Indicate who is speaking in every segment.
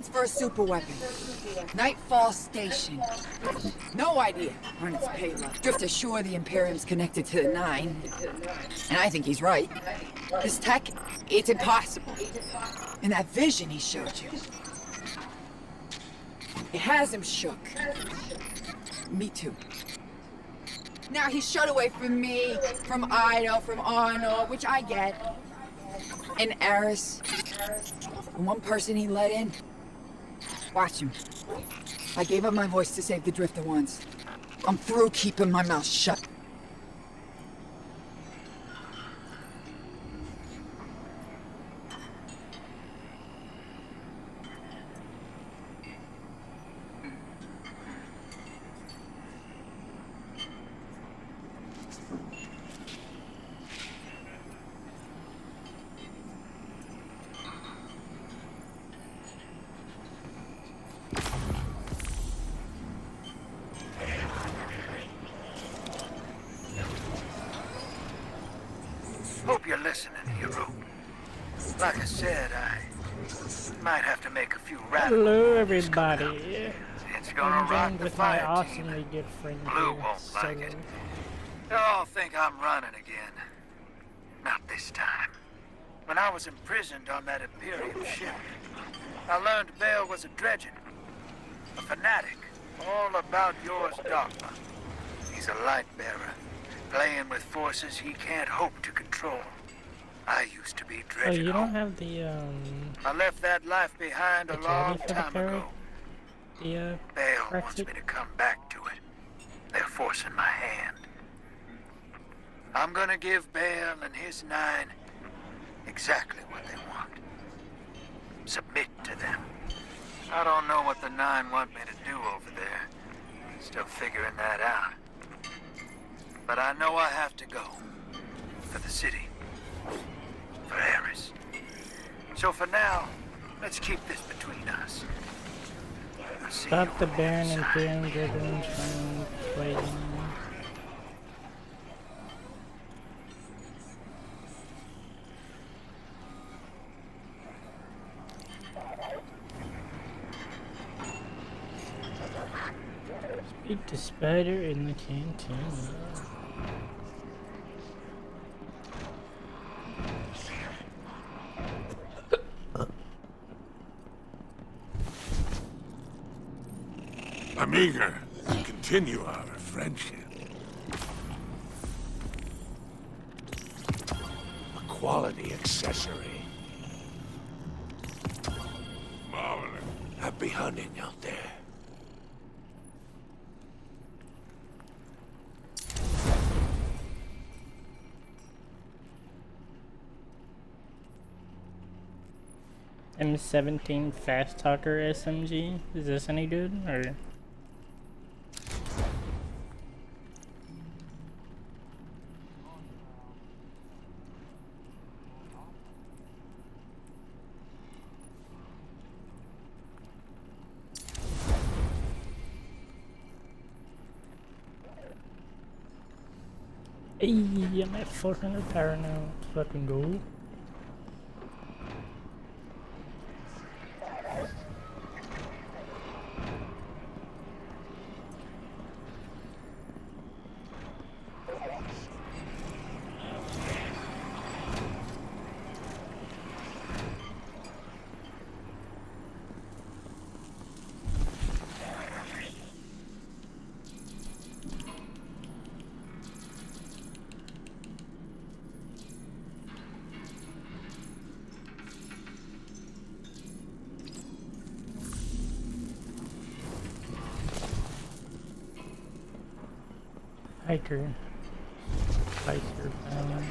Speaker 1: For a super weapon. Nightfall Station. No idea on its payload. Drifter's sure the Imperium's connected to the Nine. And I think he's right. This tech, it's impossible. And that vision he showed you. It has him shook. Me too. Now he's shut away from me, from Ido, from Arno, which I get. And Eris. And one person he let in. Watch him. I gave up my voice to save the Drifter once. I'm through keeping my mouth shut.
Speaker 2: Hope you're listening, hero. Like I said, I might have to make a few radical
Speaker 3: Hello,
Speaker 2: moves coming
Speaker 3: everybody.
Speaker 2: up. It's gonna
Speaker 3: I'm
Speaker 2: rock
Speaker 3: joined
Speaker 2: the
Speaker 3: with my
Speaker 2: fire
Speaker 3: awesomely
Speaker 2: team.
Speaker 3: good friend
Speaker 2: Blue
Speaker 3: here,
Speaker 2: won't like
Speaker 3: Solo.
Speaker 2: it. They'll all think I'm running again. Not this time. When I was imprisoned on that Imperium ship, I learned Bale was a dredgen, a fanatic, all about yours dogma. He's a light bearer, playing with forces he can't hope to control. I used to be
Speaker 3: Oh,
Speaker 2: dredgen.
Speaker 3: you don't have the
Speaker 2: I left that life behind a long
Speaker 3: utility for the
Speaker 2: time
Speaker 3: parrot?
Speaker 2: ago.
Speaker 3: The
Speaker 2: Bale wants
Speaker 3: Brexit?
Speaker 2: me to come back to it. They're forcing my hand. I'm gonna give Bale and his Nine exactly what they want. Submit to them. I don't know what the Nine want me to do over there. Still figuring that out. But I know I have to go. For the city. For Eris. So for now, let's keep this between us. I'll see
Speaker 3: Stop
Speaker 2: you
Speaker 3: the
Speaker 2: on
Speaker 3: Baron
Speaker 2: other
Speaker 3: and
Speaker 2: side.
Speaker 3: Imperium driven from waiting. Speak to Spider in the canteen.
Speaker 4: I'm eager to continue our friendship. A quality accessory. Marvelous. Happy hunting out there.
Speaker 3: M17 Fast Talker SMG. Is this any good or? Hey, I'm at 400 power now. Let's fucking go. Hiker. Spicer bound.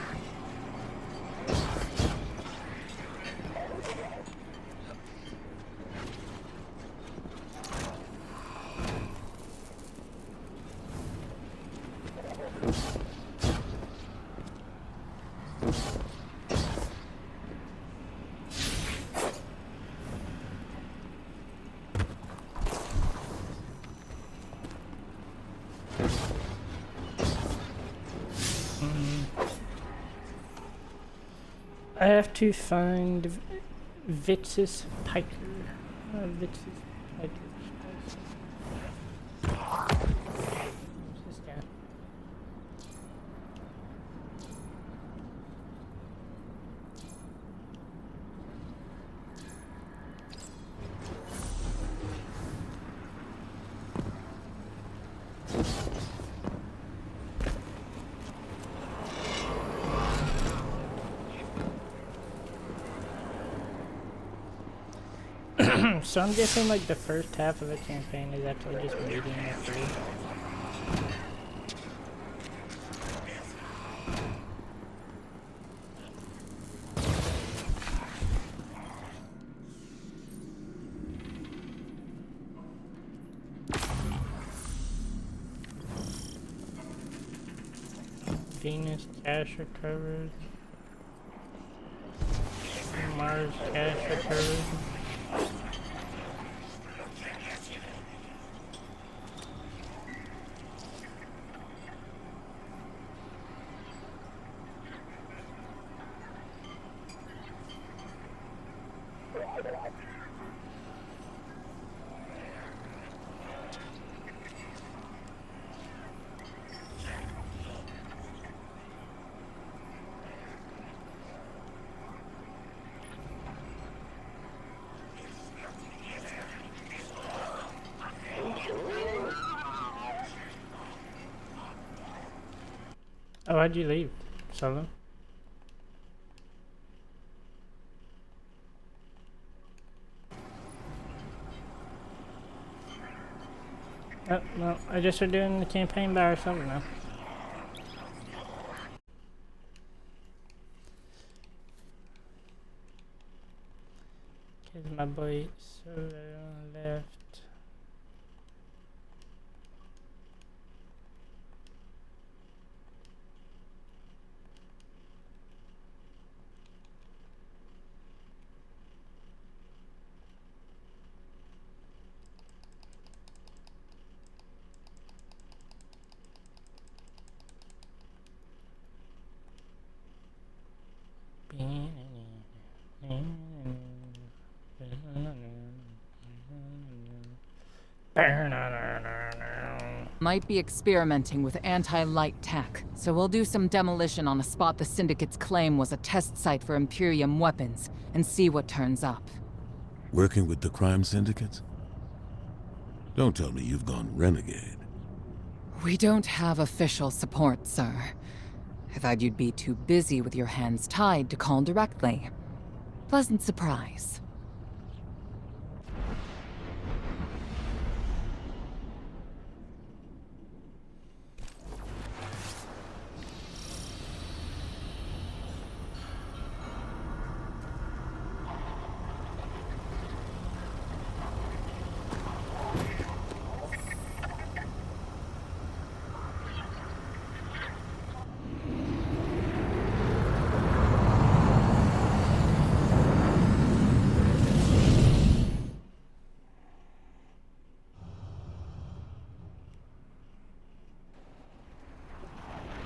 Speaker 3: I have to find Vitus Piker. This is like where's this guy? So I'm guessing like the first half of the campaign is actually just meeting the crew. Venus cash recovered. Mars cash recovered. Oh, why'd you leave, Solo? Oh, well, I guess we're doing the campaign by ourselves now. Here's my boy Solo on the left.
Speaker 1: Might be experimenting with anti-light tech, so we'll do some demolition on a spot the Syndicate's claim was a test site for Imperium weapons, and see what turns up.
Speaker 4: Working with the crime syndicates? Don't tell me you've gone renegade.
Speaker 1: We don't have official support, sir. I thought you'd be too busy with your hands tied to call directly. Pleasant surprise.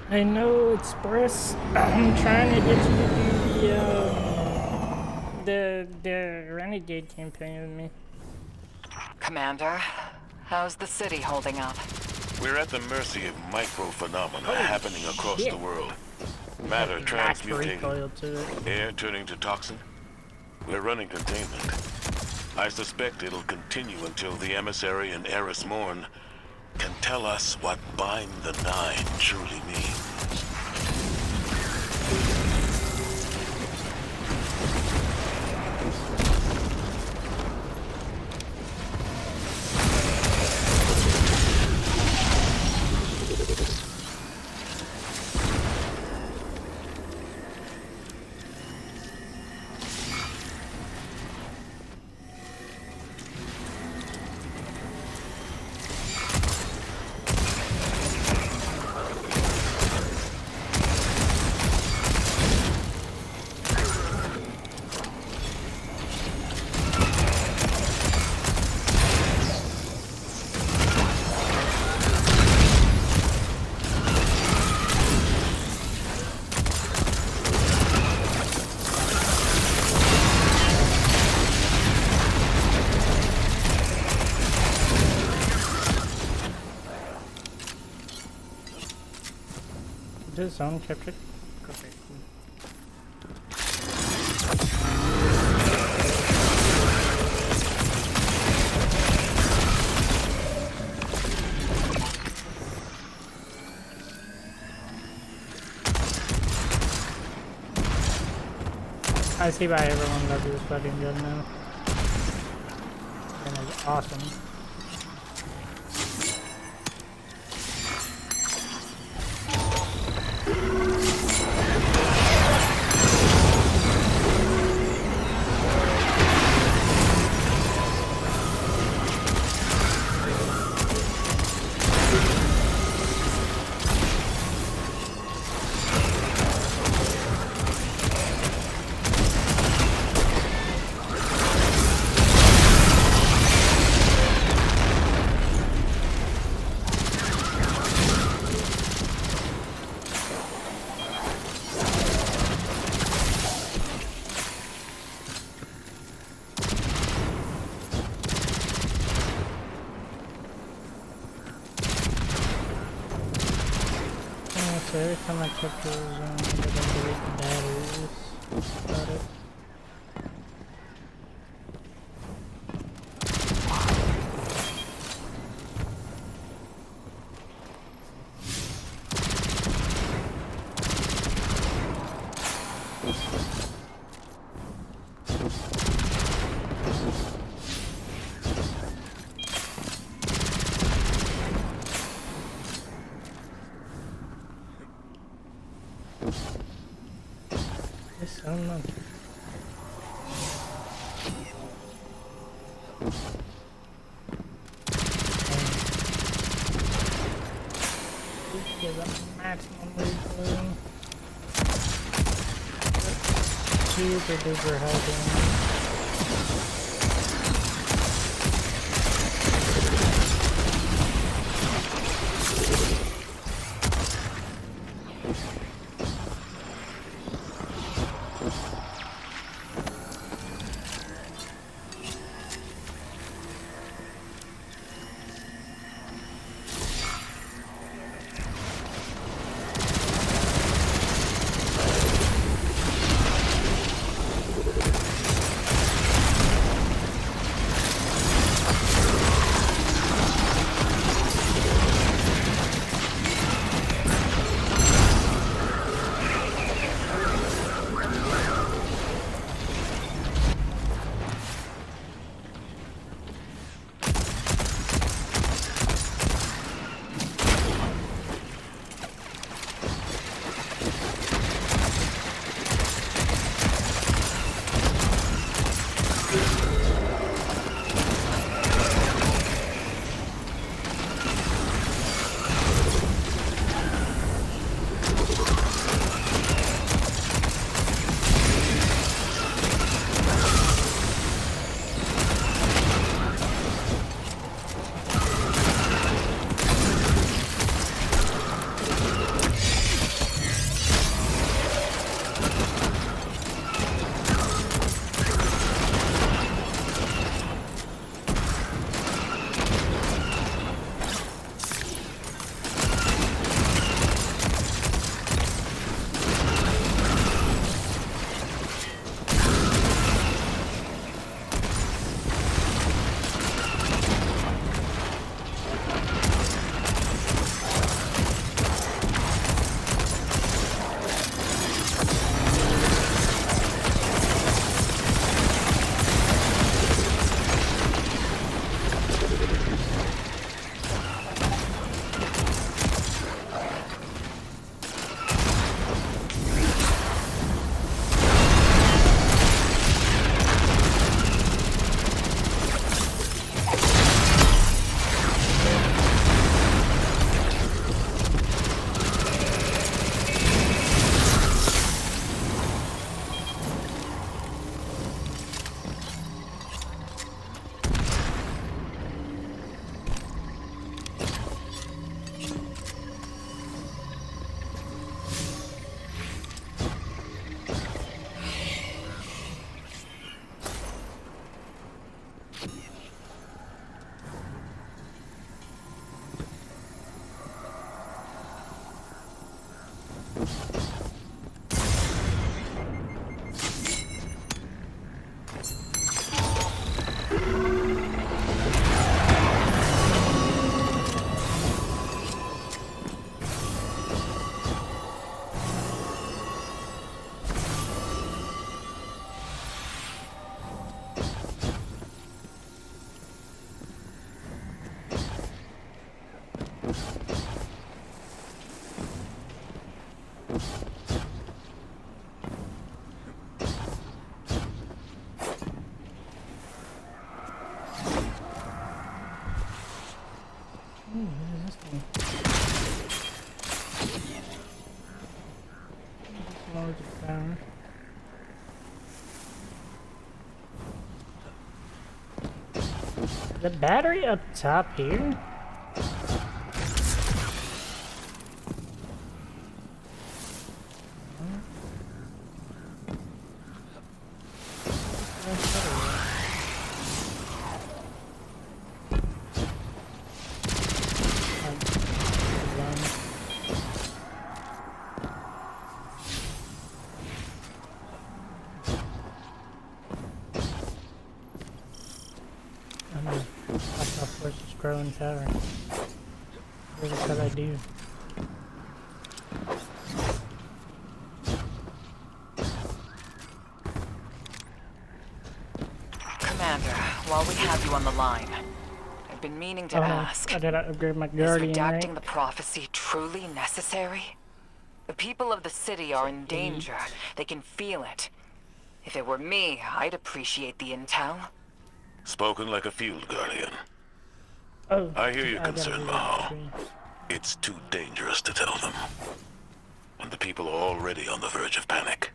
Speaker 3: I know, Express. I'm trying to get you to do the Renegade campaign with me.
Speaker 1: Commander, how's the city holding up?
Speaker 4: We're at the mercy of micro-phenomena happening across the world. Matter transmutating,
Speaker 3: To it.
Speaker 4: air turning to toxin. We're running containment. I suspect it'll continue until the emissary and Eris Morn can tell us what Bind the Nine truly means.
Speaker 3: it zone captured? Okay, cool. I see why everyone loves this fucking gun now. And it's awesome. So every time I capture a zone, I get delete batteries. That's about it. Yes, I don't know. Give a maximum replay. Super duper high damage. Ooh, what is this thing? Just lowers the power. The battery up top here? Growing tower. What could I do?
Speaker 5: Commander, while we have you on the line, I've been meaning to ask.
Speaker 3: I gotta upgrade my
Speaker 5: Is
Speaker 3: guardian,
Speaker 5: redacting
Speaker 3: right?
Speaker 5: the prophecy truly necessary? The people of the city are in danger. They can feel it. If it were me, I'd appreciate the intel.
Speaker 4: Spoken like a field guardian.
Speaker 3: Oh,
Speaker 4: I hear your
Speaker 3: gotta
Speaker 4: concern,
Speaker 3: do that
Speaker 4: Maho.
Speaker 3: tree.
Speaker 4: It's too dangerous to tell them. And the people are already on the verge of panic.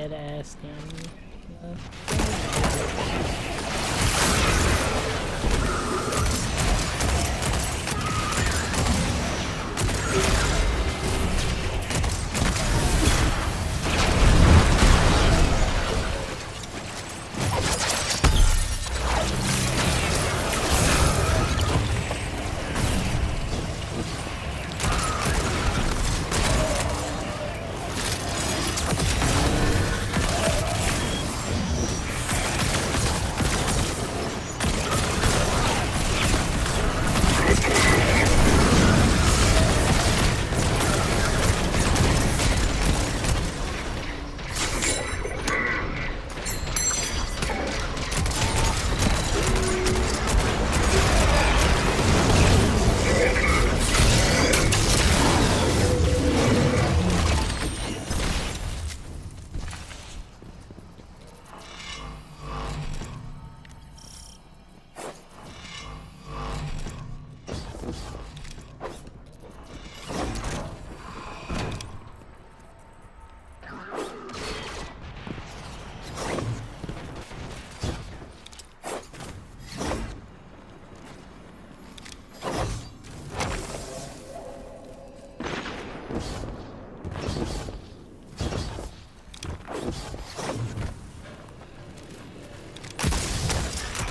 Speaker 3: dead ass thing.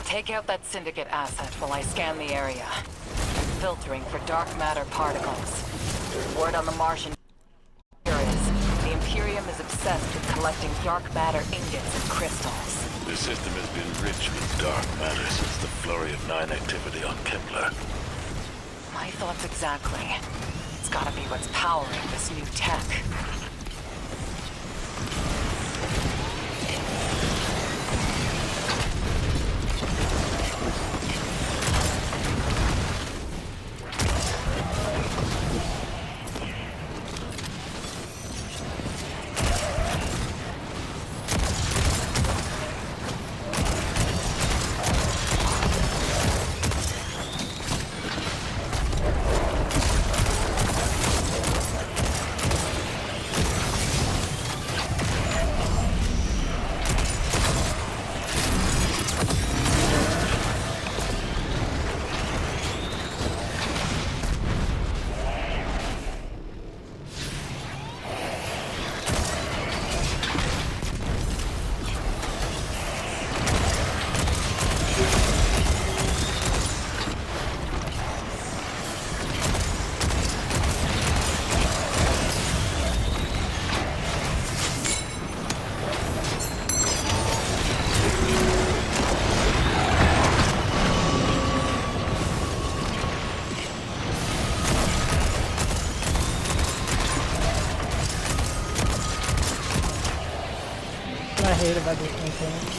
Speaker 5: Take out that Syndicate asset while I scan the area. Filtering for dark matter particles. Word on the Martian is the Imperium is obsessed with collecting dark matter ingots and crystals.
Speaker 4: The system has been rich with dark matter since the flurry of 9 activity on Kepler.
Speaker 5: My thoughts exactly. It's gotta be what's powering this new tech.
Speaker 3: What I hate about this campaign.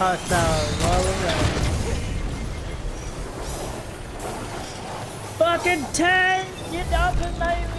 Speaker 3: Hostiles all around. Fucking 10! Get off of my meter!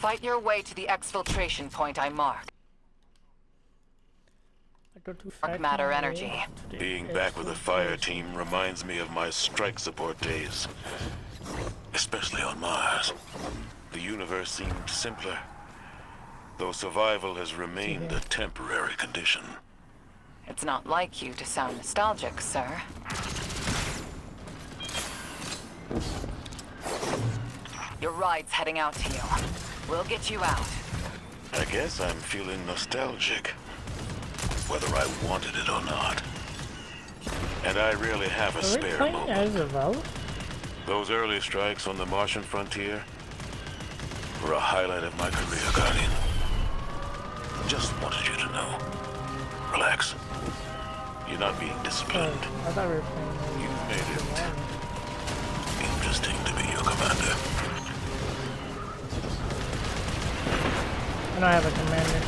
Speaker 5: Fight your way to the exfiltration point I marked. Dark matter energy.
Speaker 4: Being back with the fire team reminds me of my strike support days. Especially on Mars. The universe seemed simpler, though survival has remained a temporary condition.
Speaker 5: It's not like you to sound nostalgic, sir. Your ride's heading out to you. We'll get you out.
Speaker 4: I guess I'm feeling nostalgic, whether I wanted it or not. And I really have a spare moment.
Speaker 3: As a vote?
Speaker 4: Those early strikes on the Martian frontier were a highlight of my career, Guardian. Just wanted you to know. Relax. You're not being disciplined.
Speaker 3: I thought we were playing.
Speaker 4: You've made it interesting to be your commander.
Speaker 3: I don't have a commander.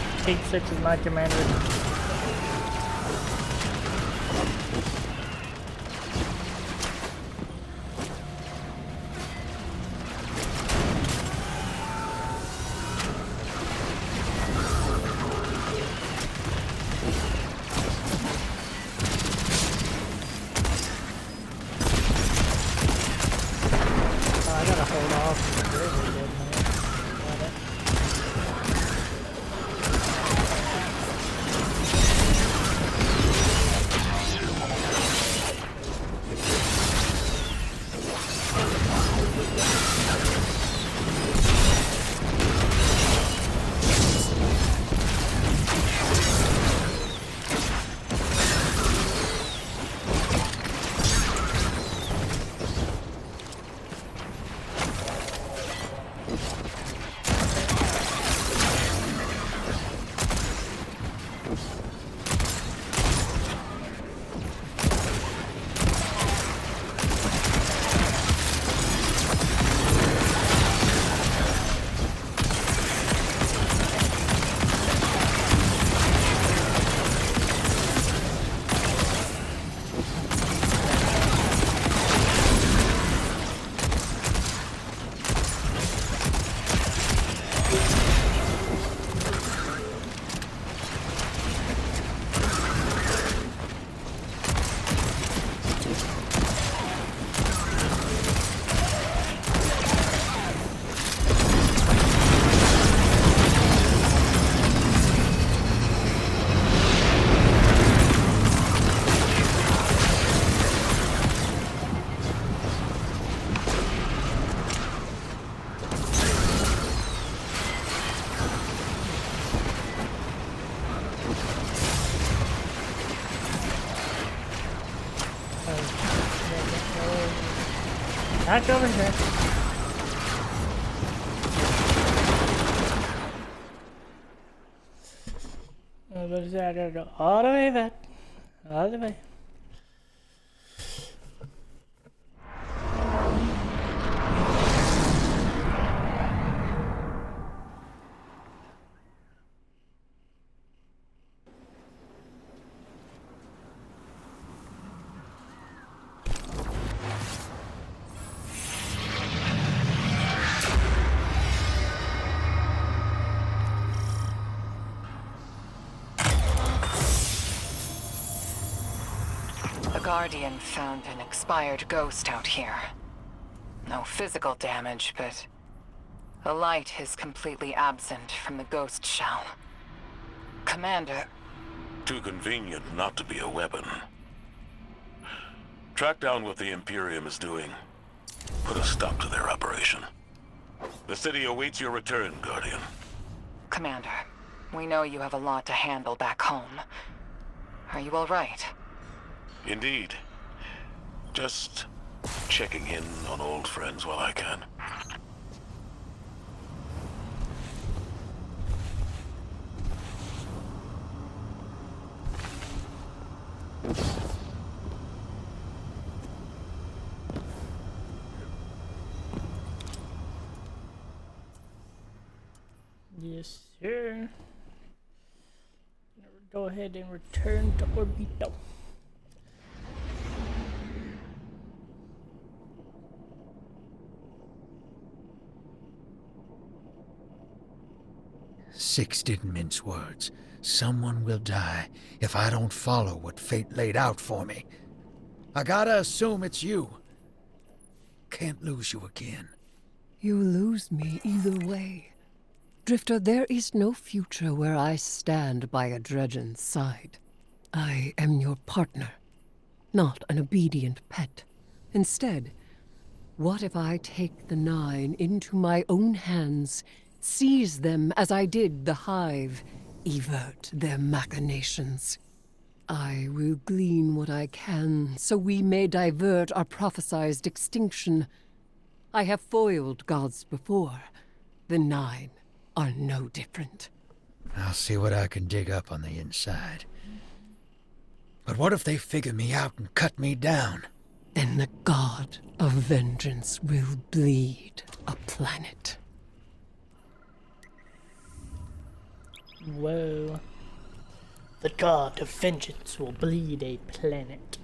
Speaker 3: 8-6 is my commander. Back over here. What is that? I gotta go all the way back. All the way.
Speaker 5: Guardian found an expired ghost out here. No physical damage, but the light is completely absent from the ghost shell. Commander...
Speaker 4: Too convenient not to be a weapon. Track down what the Imperium is doing. Put a stop to their operation. The city awaits your return, Guardian.
Speaker 5: Commander, we know you have a lot to handle back home. Are you all right?
Speaker 4: Indeed. Just checking in on old friends while I can.
Speaker 3: Yes, sir. Go ahead and return to Orbito.
Speaker 2: Six didn't mince words. Someone will die if I don't follow what fate laid out for me. I gotta assume it's you. Can't lose you again.
Speaker 6: You lose me either way. Drifter, there is no future where I stand by a Dredgen's side. I am your partner, not an obedient pet. Instead, what if I take the Nine into my own hands, seize them as I did the Hive, evert their machinations? I will glean what I can, so we may divert our prophesized extinction. I have foiled gods before. The Nine are no different.
Speaker 2: I'll see what I can dig up on the inside. But what if they figure me out and cut me down?
Speaker 6: Then the god of vengeance will bleed a planet.
Speaker 3: Whoa. The god of vengeance will bleed a planet.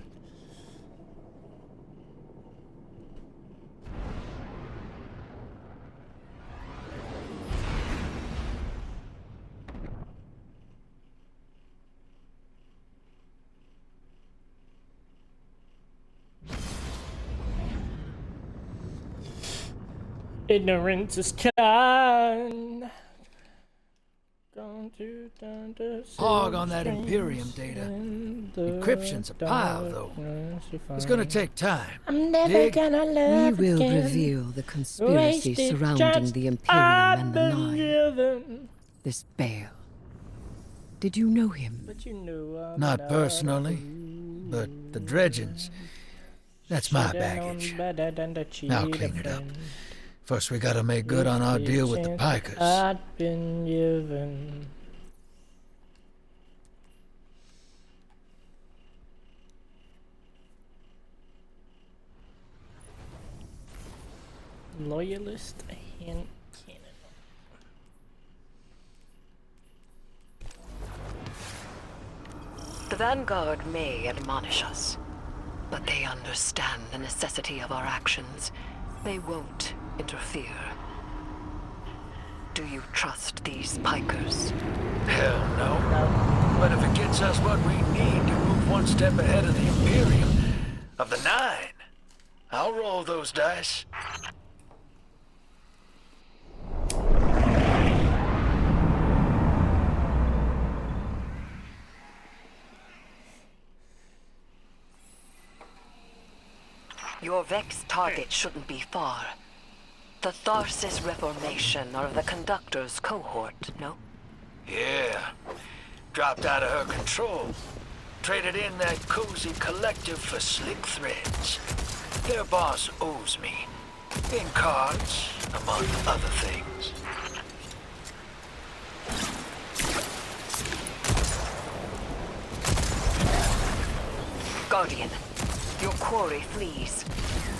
Speaker 3: Ignorance is kind.
Speaker 2: Hog on that Imperium data. Encryption's a pile, though. It's gonna take time.
Speaker 3: I'm never
Speaker 2: Dig.
Speaker 3: gonna
Speaker 6: We
Speaker 3: love
Speaker 6: will
Speaker 3: again.
Speaker 6: reveal the conspiracy
Speaker 3: Wasted
Speaker 6: surrounding
Speaker 3: chance
Speaker 6: the Imperium
Speaker 3: I've
Speaker 6: and the
Speaker 3: been
Speaker 6: Nine.
Speaker 3: given.
Speaker 6: This Bale. Did you know him?
Speaker 3: But you knew I'm
Speaker 2: Not personally, but the Dredgens. That's my baggage. I'll clean it up. First, we gotta make good on our deal with the Pikers.
Speaker 3: I'd been given. Loyalist and cannon.
Speaker 5: The Vanguard may admonish us, but they understand the necessity of our actions. They won't interfere. Do you trust these pikers?
Speaker 2: Hell no. But if it gets us what we need to move one step ahead of the Imperium, of the Nine, I'll roll those dice.
Speaker 5: Your Vex target shouldn't be far. The Tharsis Reformation are the Conductor's cohort, no?
Speaker 2: Yeah. Dropped out of her control. Traded in that cozy collective for slick threads. Their boss owes me. In cards, among other things.
Speaker 5: Guardian, your quarry flees.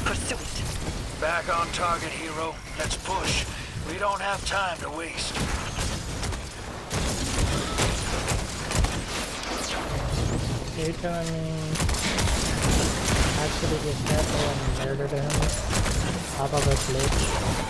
Speaker 5: Pursue it.
Speaker 2: Back on target, hero. Let's push. We don't have time to waste.
Speaker 3: You're telling me actually just careful and murdered him off of a glitch?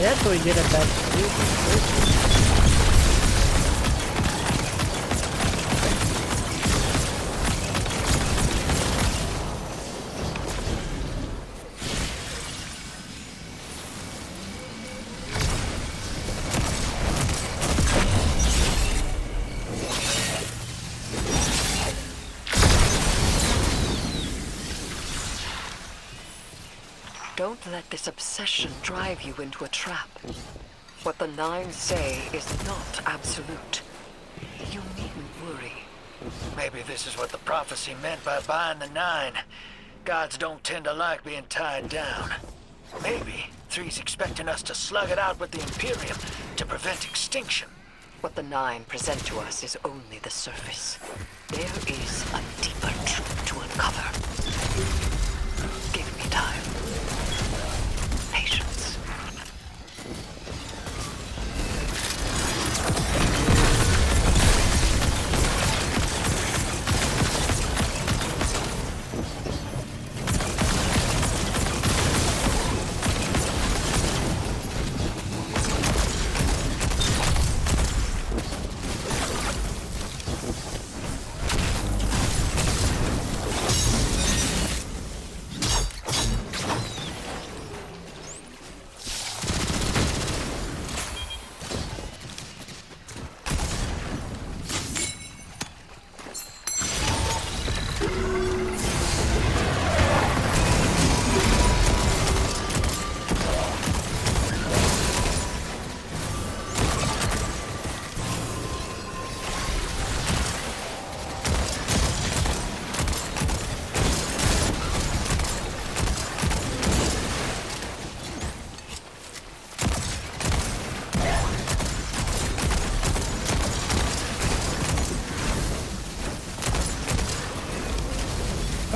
Speaker 3: They actually get a bad sleep.
Speaker 6: Don't let this obsession drive you into a trap. What the Nine say is not absolute. You needn't worry.
Speaker 2: Maybe this is what the prophecy meant by buying the Nine. Gods don't tend to like being tied down. Maybe 3's expecting us to slug it out with the Imperium to prevent extinction.
Speaker 6: What the Nine present to us is only the surface. There is a deeper truth to uncover. Give me time. Patience.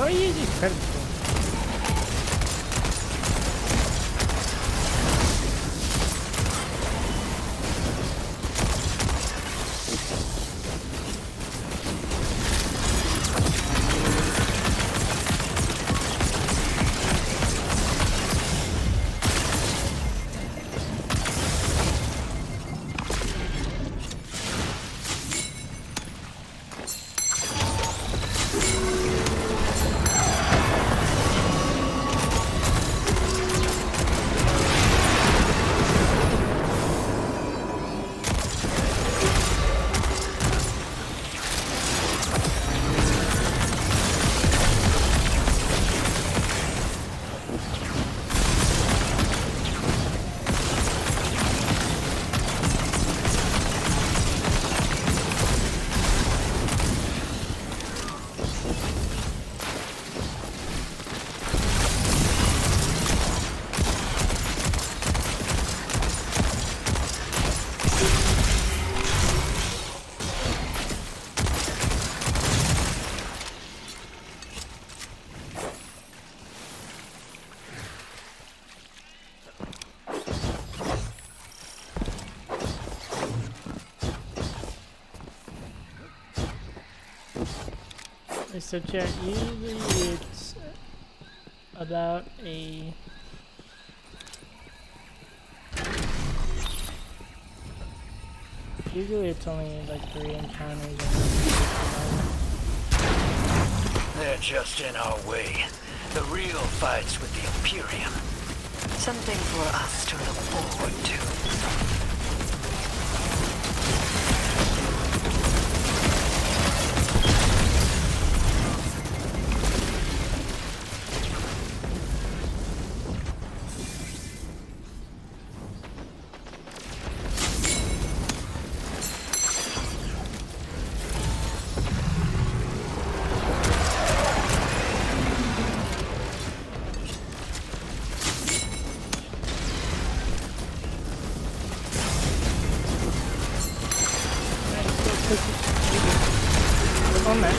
Speaker 3: Oh, easy credit. So chat, usually it's about a usually it's only like 3 encounters.
Speaker 2: They're just in our way. The real fight's with the Imperium.
Speaker 6: Something for us to look forward to.
Speaker 3: On that.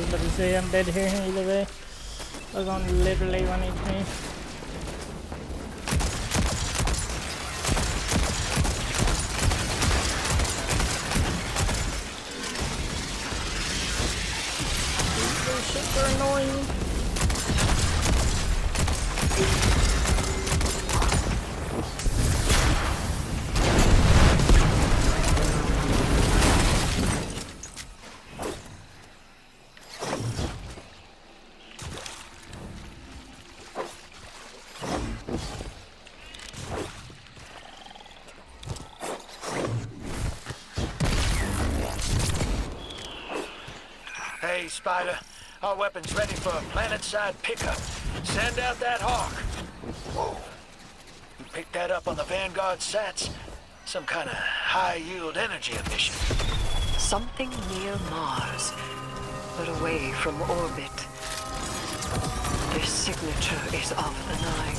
Speaker 3: was about to say I'm dead here either way. I was on literally 1 HP. These shit are annoying.
Speaker 2: Hey, Spider. Our weapon's ready for a planet-side pickup. Send out that hawk. Whoa. You picked that up on the Vanguard sats? Some kind of high-yield energy emission.
Speaker 6: Something near Mars, but away from orbit. Their signature is of the Nine.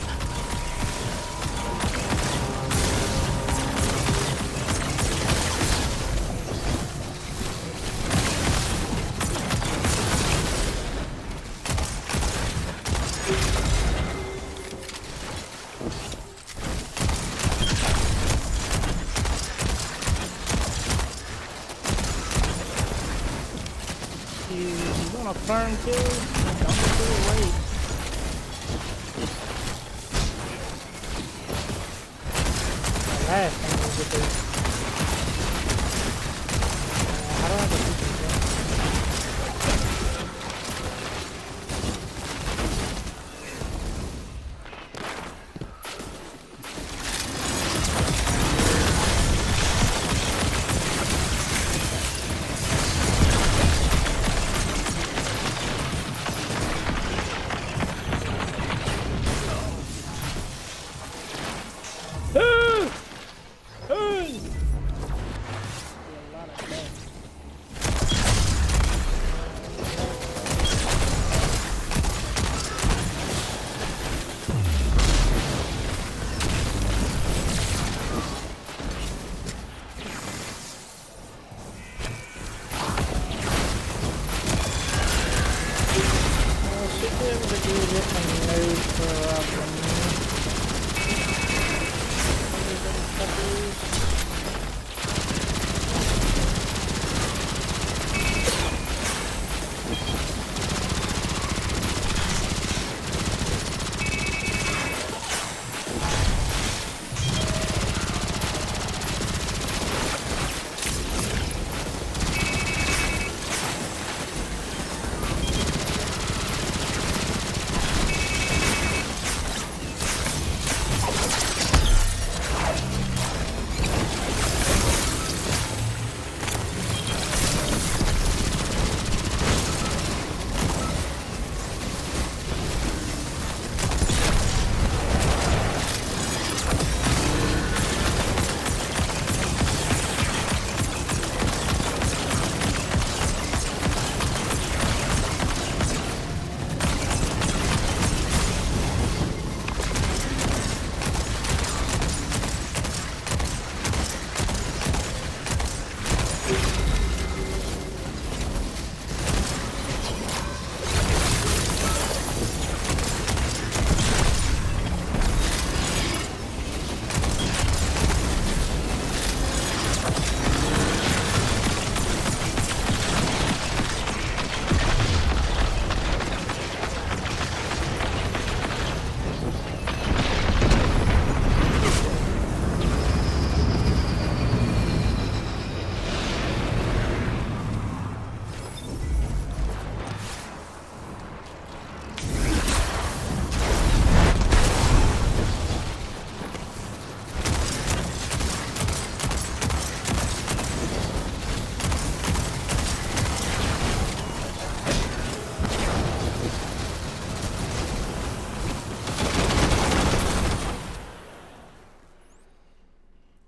Speaker 3: You want a farm too? Don't do it late. The last thing we could do. I don't have a secret yet.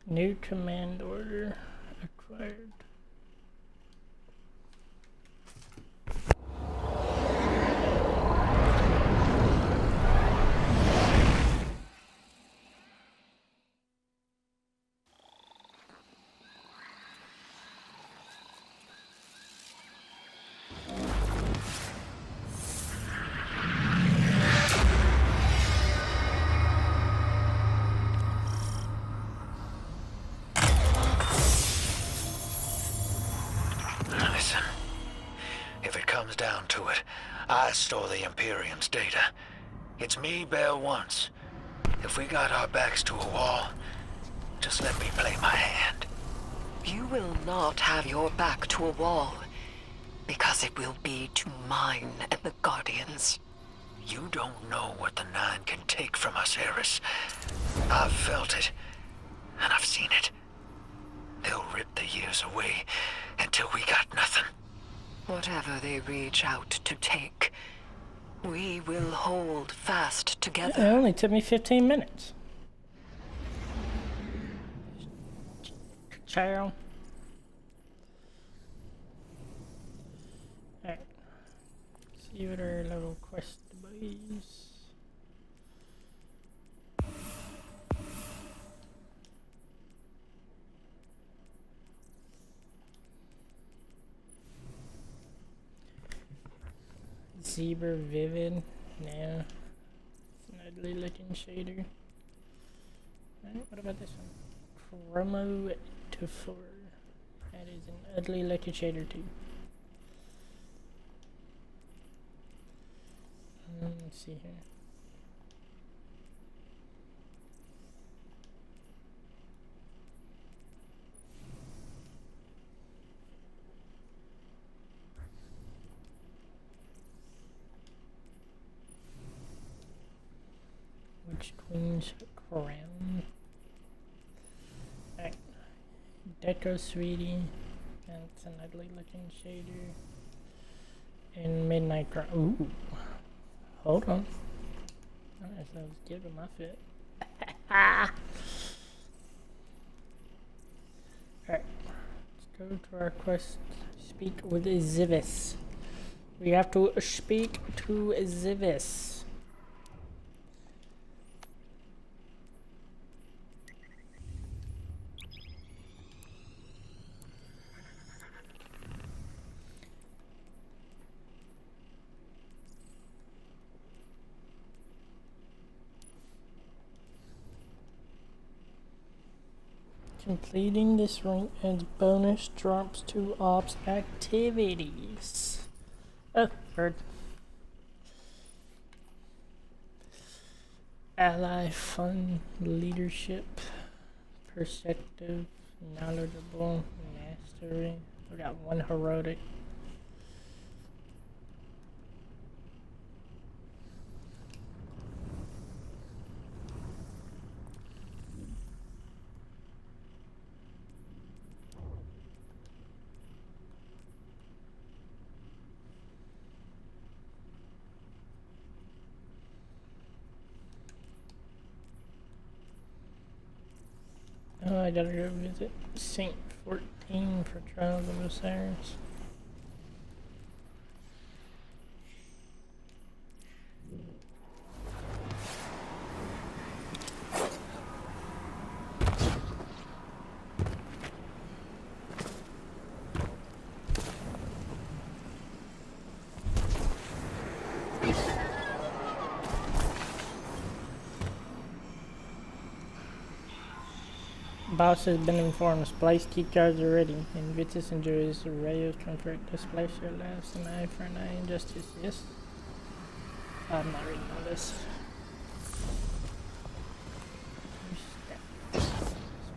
Speaker 3: New command order acquired.
Speaker 2: down to it, I store the Imperium's data. It's me Bell wants. If we got our backs to a wall, just let me play my hand.
Speaker 6: You will not have your back to a wall, because it will be to mine and the Guardians.
Speaker 2: You don't know what the Nine can take from us, Eris. I've felt it, and I've seen it. They'll rip the years away until we got nothing.
Speaker 6: Whatever they reach out to take, we will hold fast
Speaker 3: It
Speaker 6: together.
Speaker 3: only took me 15 minutes. Ciao. Alright. See what our little quest boys. Zebra Vivid. No. It's an ugly looking shader. Alright, what about this one? Chromo to 4. That is an ugly looking shader too. Let's see here. Witch Queen's Crown. Alright. Deco Sweetie. That's an ugly looking shader. And Midnight Crown. Ooh. Hold on. I don't know if I was giving my fit. Alright. Let's go to our quest. Speak with Zivis. We have to speak to Zivis. Completing this rank adds bonus drops to ops activities. Oh, bird. Ally fun, leadership, perceptive, knowledgeable, mastery. We got one heroic. Oh, I gotta go visit Saint 14 for Trials of Osiris. Boss has been informed. Splice key cards are ready. Invictus enjoys the ray of comfort. The splice your laughs an eye for an eye. Injustice, yes. I'm not reading all this.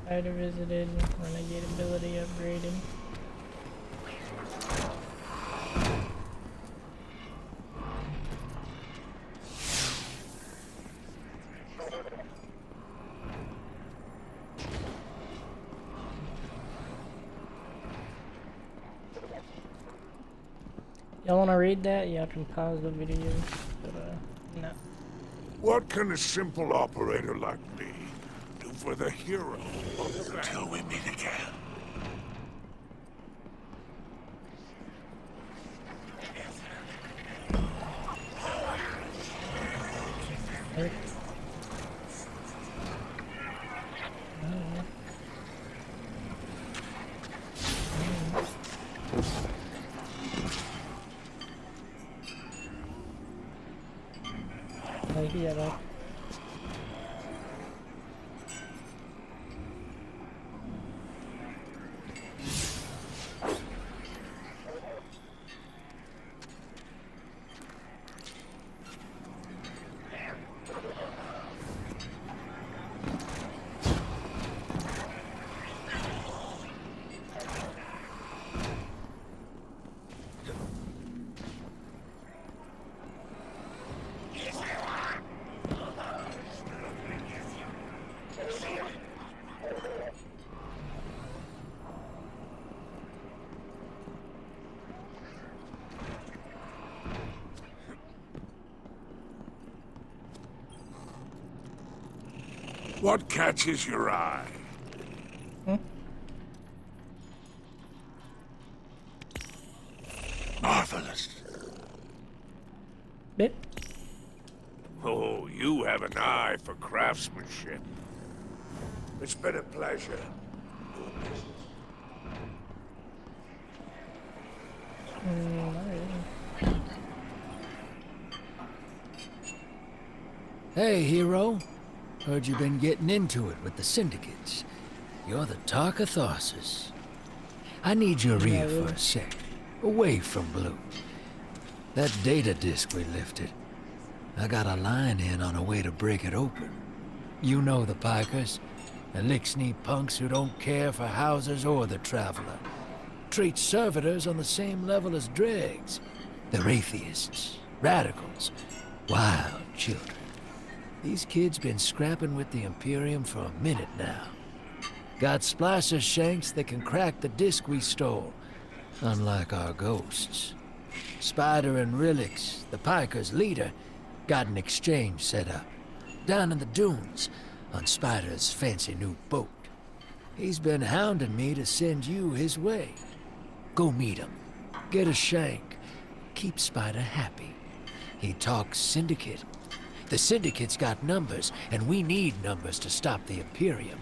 Speaker 3: Spider visited. Renegade ability upgraded. Y'all wanna read that? Y'all can pause the video, but no.
Speaker 7: What can a simple operator like me do for the hero of the
Speaker 4: Until we meet again.
Speaker 3: Hey. Yeah, though.
Speaker 7: What catches your eye? Marvelous.
Speaker 3: Bit.
Speaker 7: Oh, you have an eye for craftsmanship. It's been a pleasure.
Speaker 8: Hey, hero. Heard you've been getting into it with the syndicates. You're the talk of Tharsis. I need your ear for a sec. Away from Blue. That data disk we lifted. I got a line in on a way to break it open. You know the Pikers. The Lixney punks who don't care for houses or the traveler. Treat servitors on the same level as dregs. They're atheists, radicals, wild children. These kids been scrapping with the Imperium for a minute now. Got splicer shanks that can crack the disc we stole, unlike our ghosts. Spider and Rilix, the Pikers' leader, got an exchange set up, down in the dunes, on Spider's fancy new boat. He's been hounding me to send you his way. Go meet him, get a shank, keep Spider happy. He talks syndicate. The syndicate's got numbers, and we need numbers to stop the Imperium.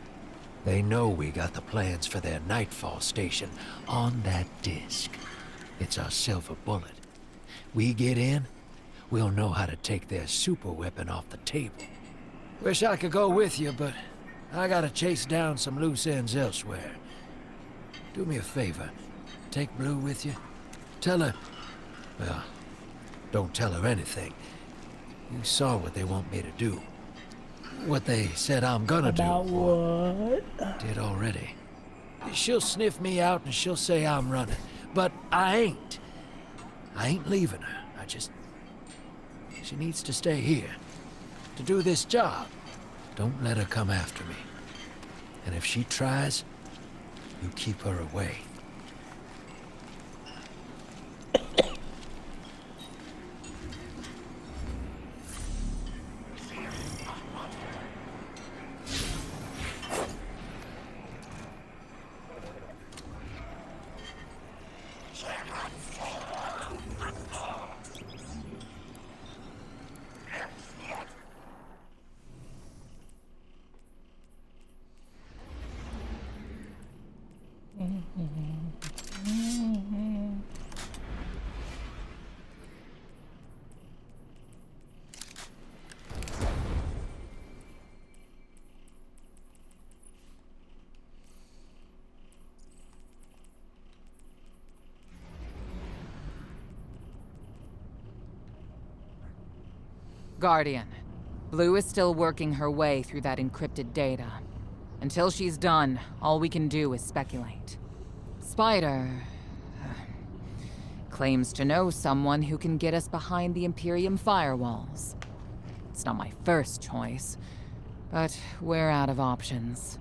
Speaker 8: They know we got the plans for their Nightfall station on that disc. It's our silver bullet. We get in, we'll know how to take their super weapon off the table. Wish I could go with you, but I gotta chase down some loose ends elsewhere. Do me a favor. Take Blue with you. Tell her... well, don't tell her anything. You saw what they want me to do. What they said I'm gonna
Speaker 3: About
Speaker 8: do.
Speaker 3: what?
Speaker 8: Did already. She'll sniff me out and she'll say I'm running. But I ain't. I ain't leaving her. She needs to stay here. To do this job. Don't let her come after me. And if she tries, you keep her away.
Speaker 5: Guardian, Blue is still working her way through that encrypted data. Until she's done, all we can do is speculate. Spider... claims to know someone who can get us behind the Imperium firewalls. It's not my first choice, but we're out of options.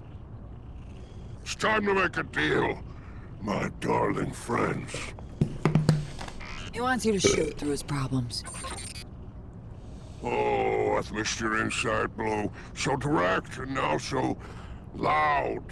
Speaker 7: It's time to make a deal, my darling friends.
Speaker 1: He wants you to shoot through his problems.
Speaker 7: Oh, I've missed your inside, Blue. So direct and now so loud.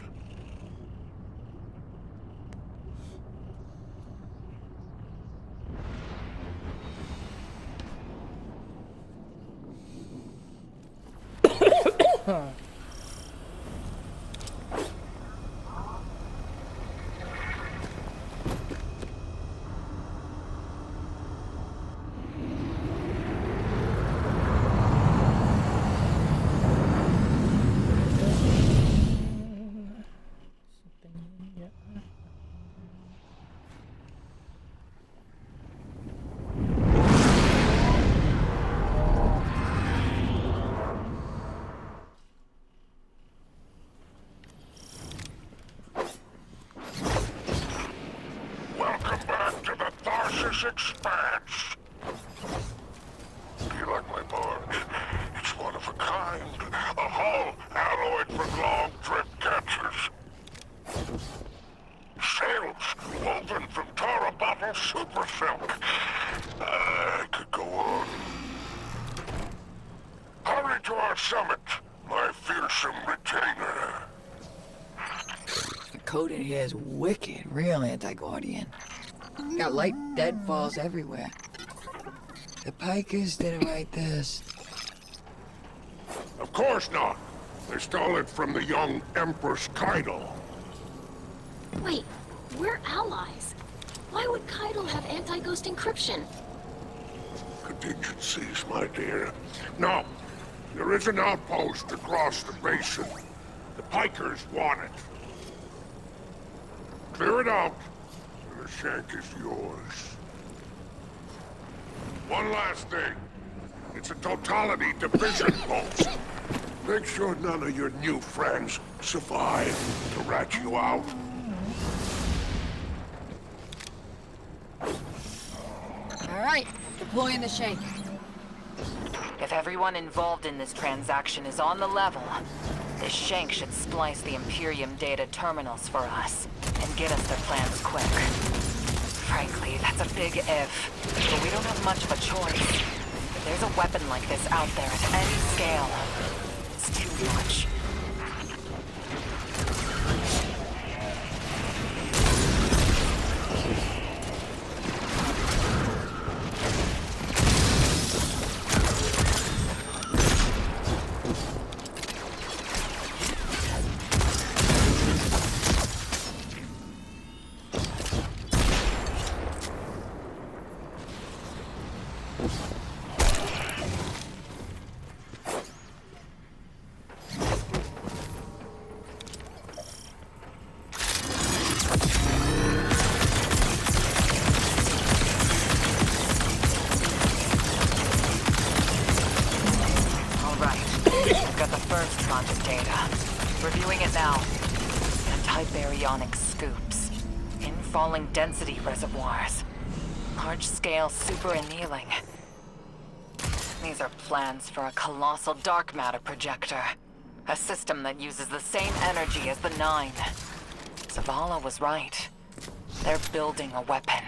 Speaker 7: Welcome back to the Tharsis Expanse. Do you like my barn? It's one of a kind. A hull alloyed for long drip catchers. Sails woven from Tara bottle super silk. I could go on. Hurry to our summit. My fierce awesome retainer.
Speaker 1: The code in here is wicked, real anti-Guardian. Got light deadfalls everywhere. The Pikers didn't write this.
Speaker 7: Of course not. They stole it from the young Empress Keitel.
Speaker 9: Wait, we're allies. Why would Keitel have anti-ghost encryption?
Speaker 7: Contingencies, my dear. No, there is an outpost across the basin. The Pikers want it. Clear it out, and the shank is yours. One last thing. It's a totality division post. Make sure none of your new friends survive to rat you out.
Speaker 1: All right, deploying the shank.
Speaker 5: If everyone involved in this transaction is on the level, this shank should splice the Imperium data terminals for us and get us their plans quick. Frankly, that's a big if, but we don't have much of a choice. If there's a weapon like this out there at any scale, it's too much. Reviewing it now. Anti-baryonic scoops. Infalling density reservoirs. Large-scale super-annealing. These are plans for a colossal dark matter projector. A system that uses the same energy as the Nine. Zavala was right. They're building a weapon.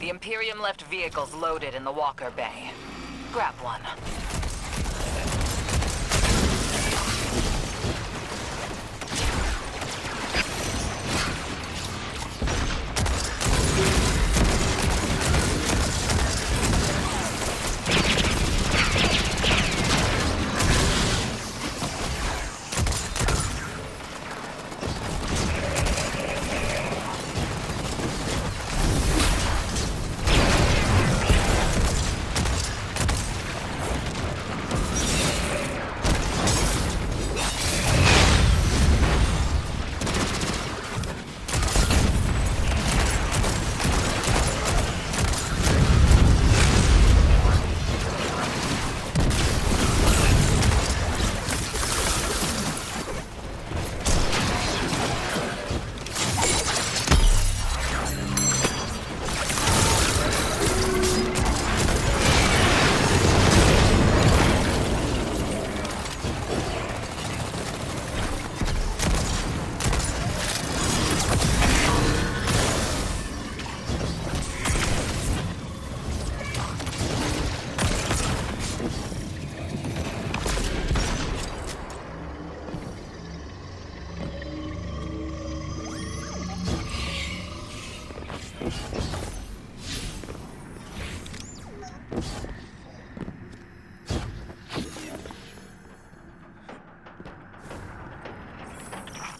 Speaker 5: The Imperium left vehicles loaded in the Walker Bay. Grab one.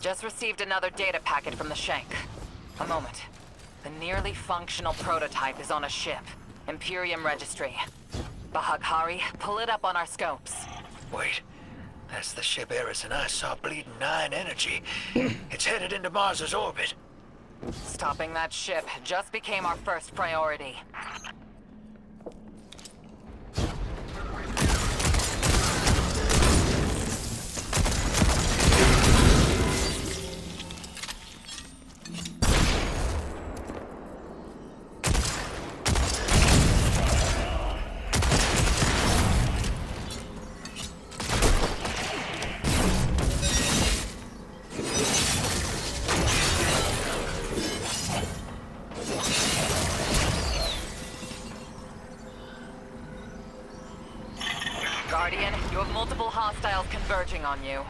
Speaker 5: Just received another data packet from the Shank. A moment. The nearly functional prototype is on a ship. Imperium Registry. Bahaghari, pull it up on our scopes.
Speaker 2: Wait. That's the ship Eris and I saw bleeding 9 energy. It's headed into Mars's orbit.
Speaker 5: Stopping that ship just became our first priority. Guardian, you have multiple hostiles converging on you.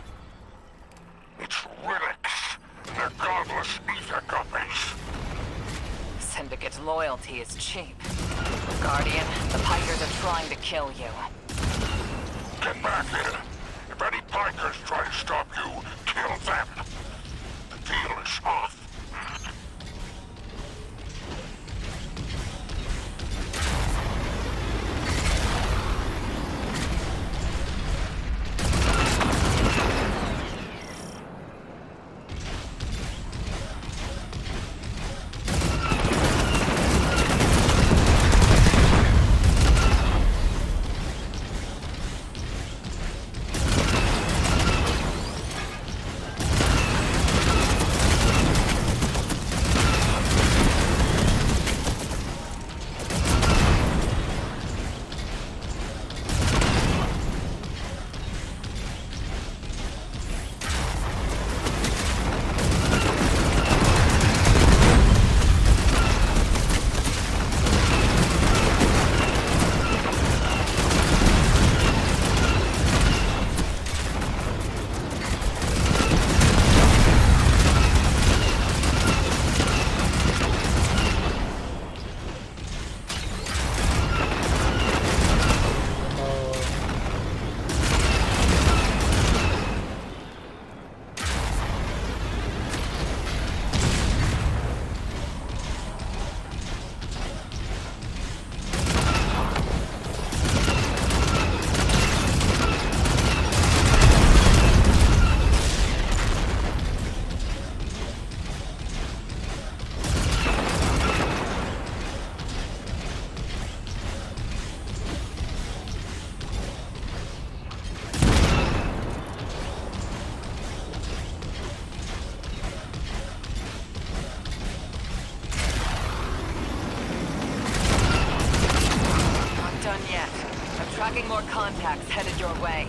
Speaker 7: It's relics. They're godless ether guppies.
Speaker 5: Syndicate's loyalty is cheap. Guardian, the Pikers are trying to kill you.
Speaker 7: Get back here. If any Pikers try to stop you, kill them. The deal is off.
Speaker 5: Tracking more contacts headed your way.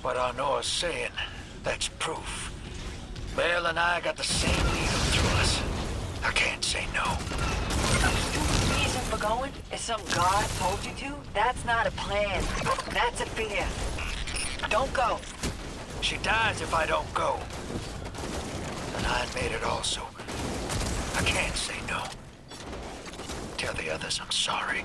Speaker 2: What Arnora's saying, that's proof. Bale and I got the same needle through us. I can't say no.
Speaker 5: Reason for going? If some god told you to? That's not a plan. That's a fear. Don't go.
Speaker 2: She dies if I don't go. And I made it also. I can't say no. Tell the others I'm sorry.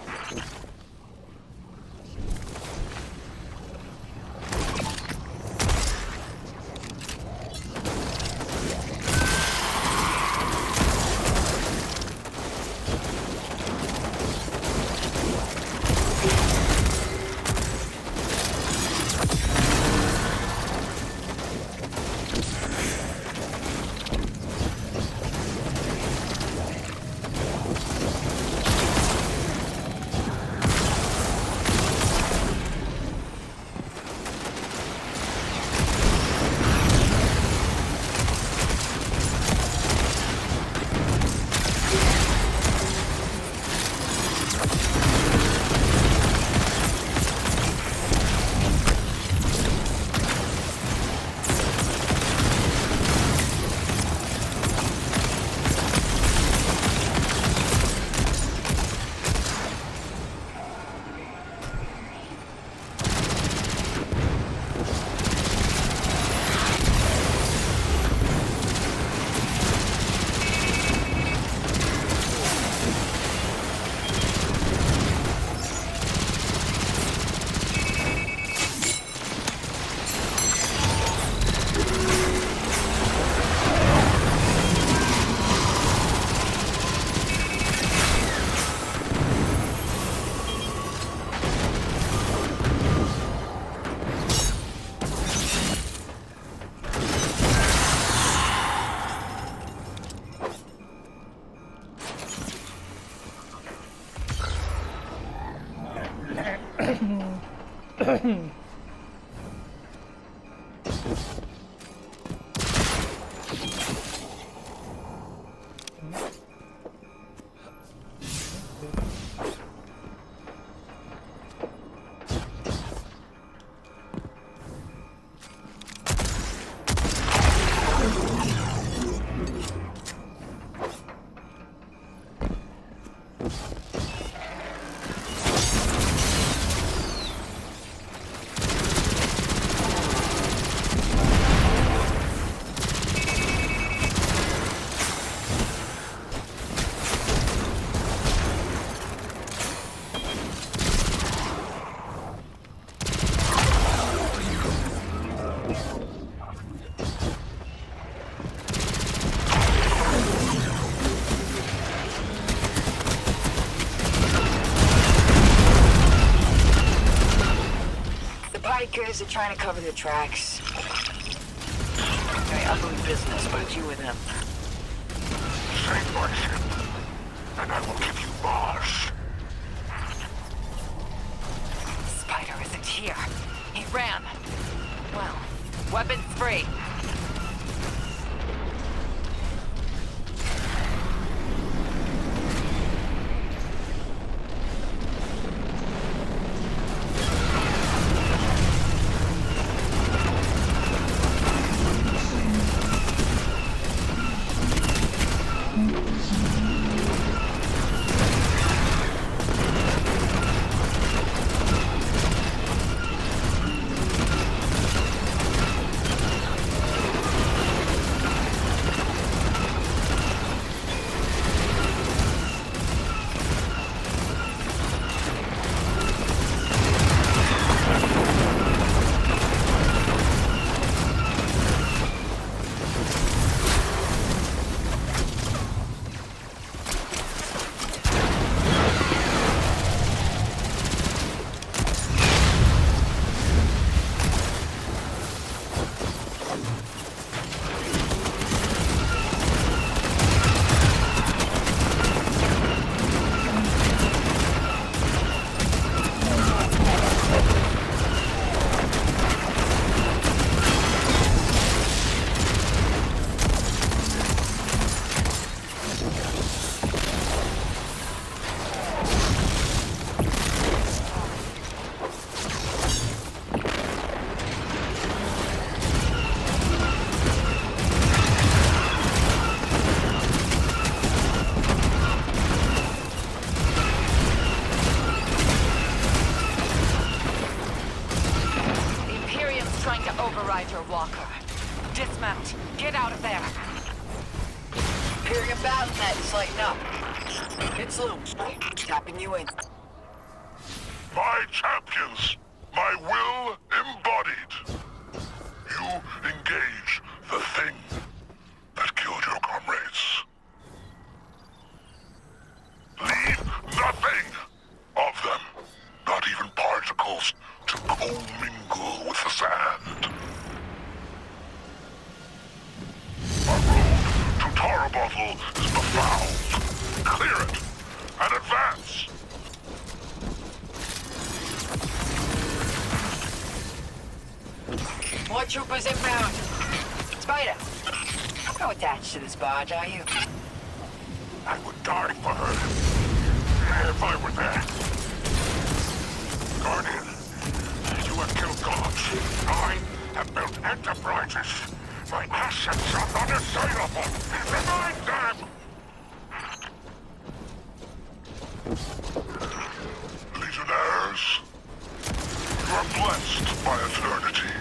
Speaker 5: Bikers are trying to cover their tracks. Very ugly business, but you with them.
Speaker 7: Say worship, and I will give you Mars.
Speaker 5: Spider isn't here. He ran. Well, weapons free.
Speaker 1: Let's lighten up. It's Lou. Tapping you in.
Speaker 7: My champions, my will embodied. You engage the thing that killed your comrades. Leave nothing of them, not even particles, to commingle with the sand. Our road to Tarabottle is befouled. Clear it and advance.
Speaker 1: More troopers inbound. Spider, no attached to this barge, are you?
Speaker 7: I would die for her if I were there. Guardian, you have killed gods. I have built enterprises. My assets are unassailable. Remind them! Legionnaires, you are blessed by eternity.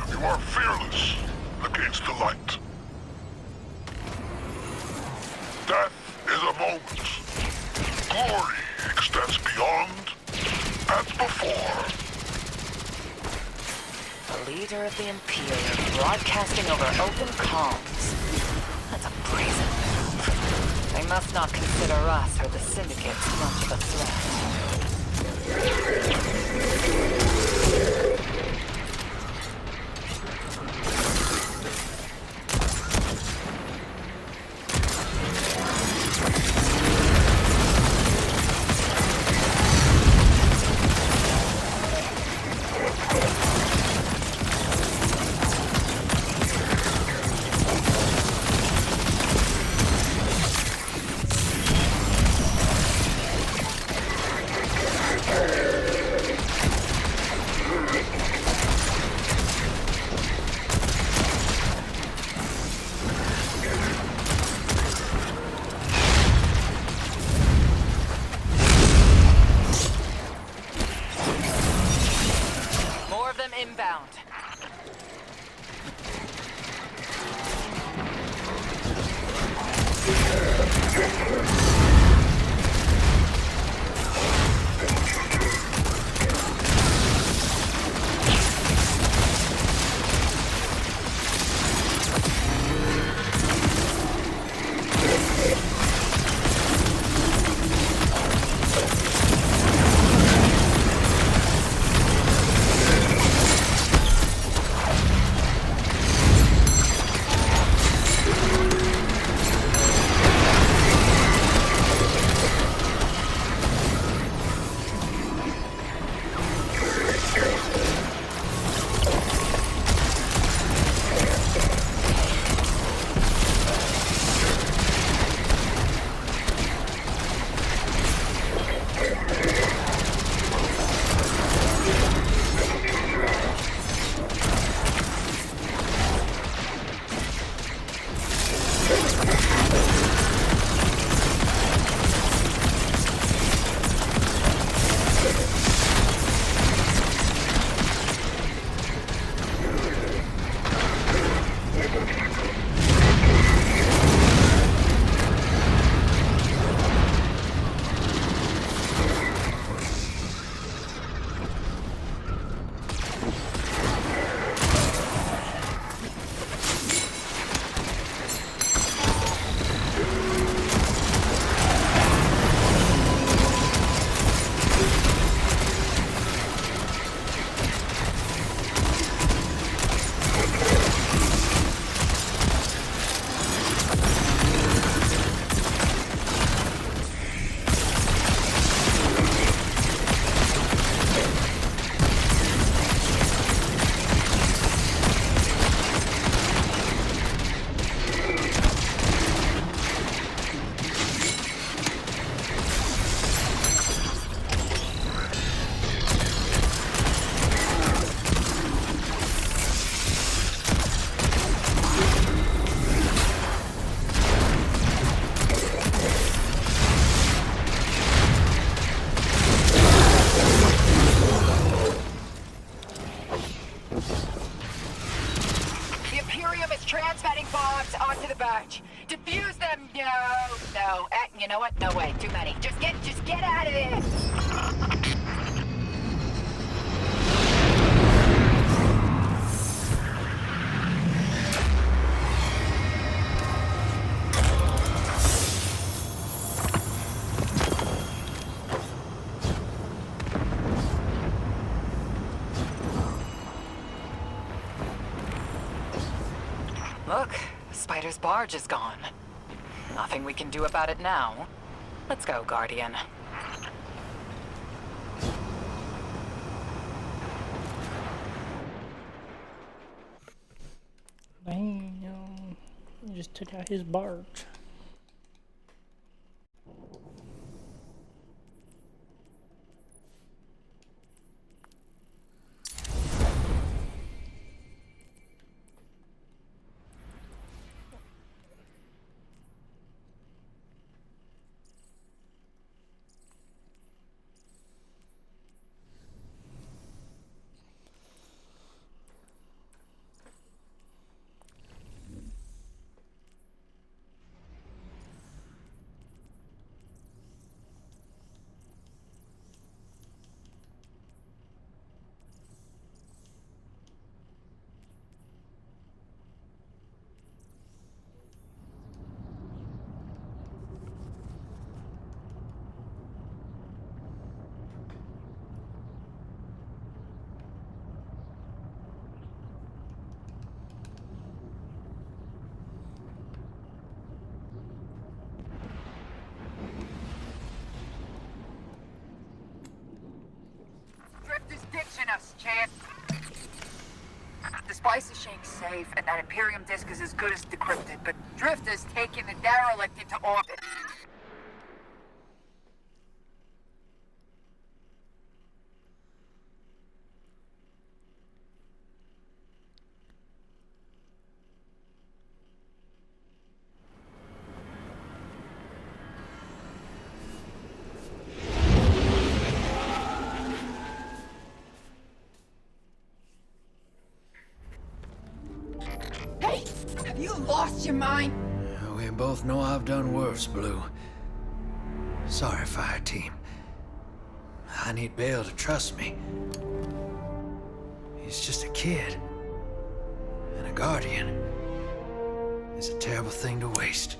Speaker 7: You are fearless against the light. Death is a moment. Glory extends beyond and before.
Speaker 5: The leader of the Imperium broadcasting over open comms. That's a brazen move. They must not consider us or the Syndicates much of a threat. go. You know what? No way. Too many. Just get out of there! Look, Spider's barge is gone. Nothing we can do about it now. Let's go, Guardian.
Speaker 3: Damn, you just took out his barge.
Speaker 1: Drifter's ditching us, Chad. The Spicer Shank's safe, and that Imperium disk is as good as decrypted, but Drifter's taking the derelict into orbit. Hey! Have you lost your mind?
Speaker 8: We both know I've done worse, Blue. Sorry, fire team. I need Bale to trust me. He's just a kid. And a guardian is a terrible thing to waste.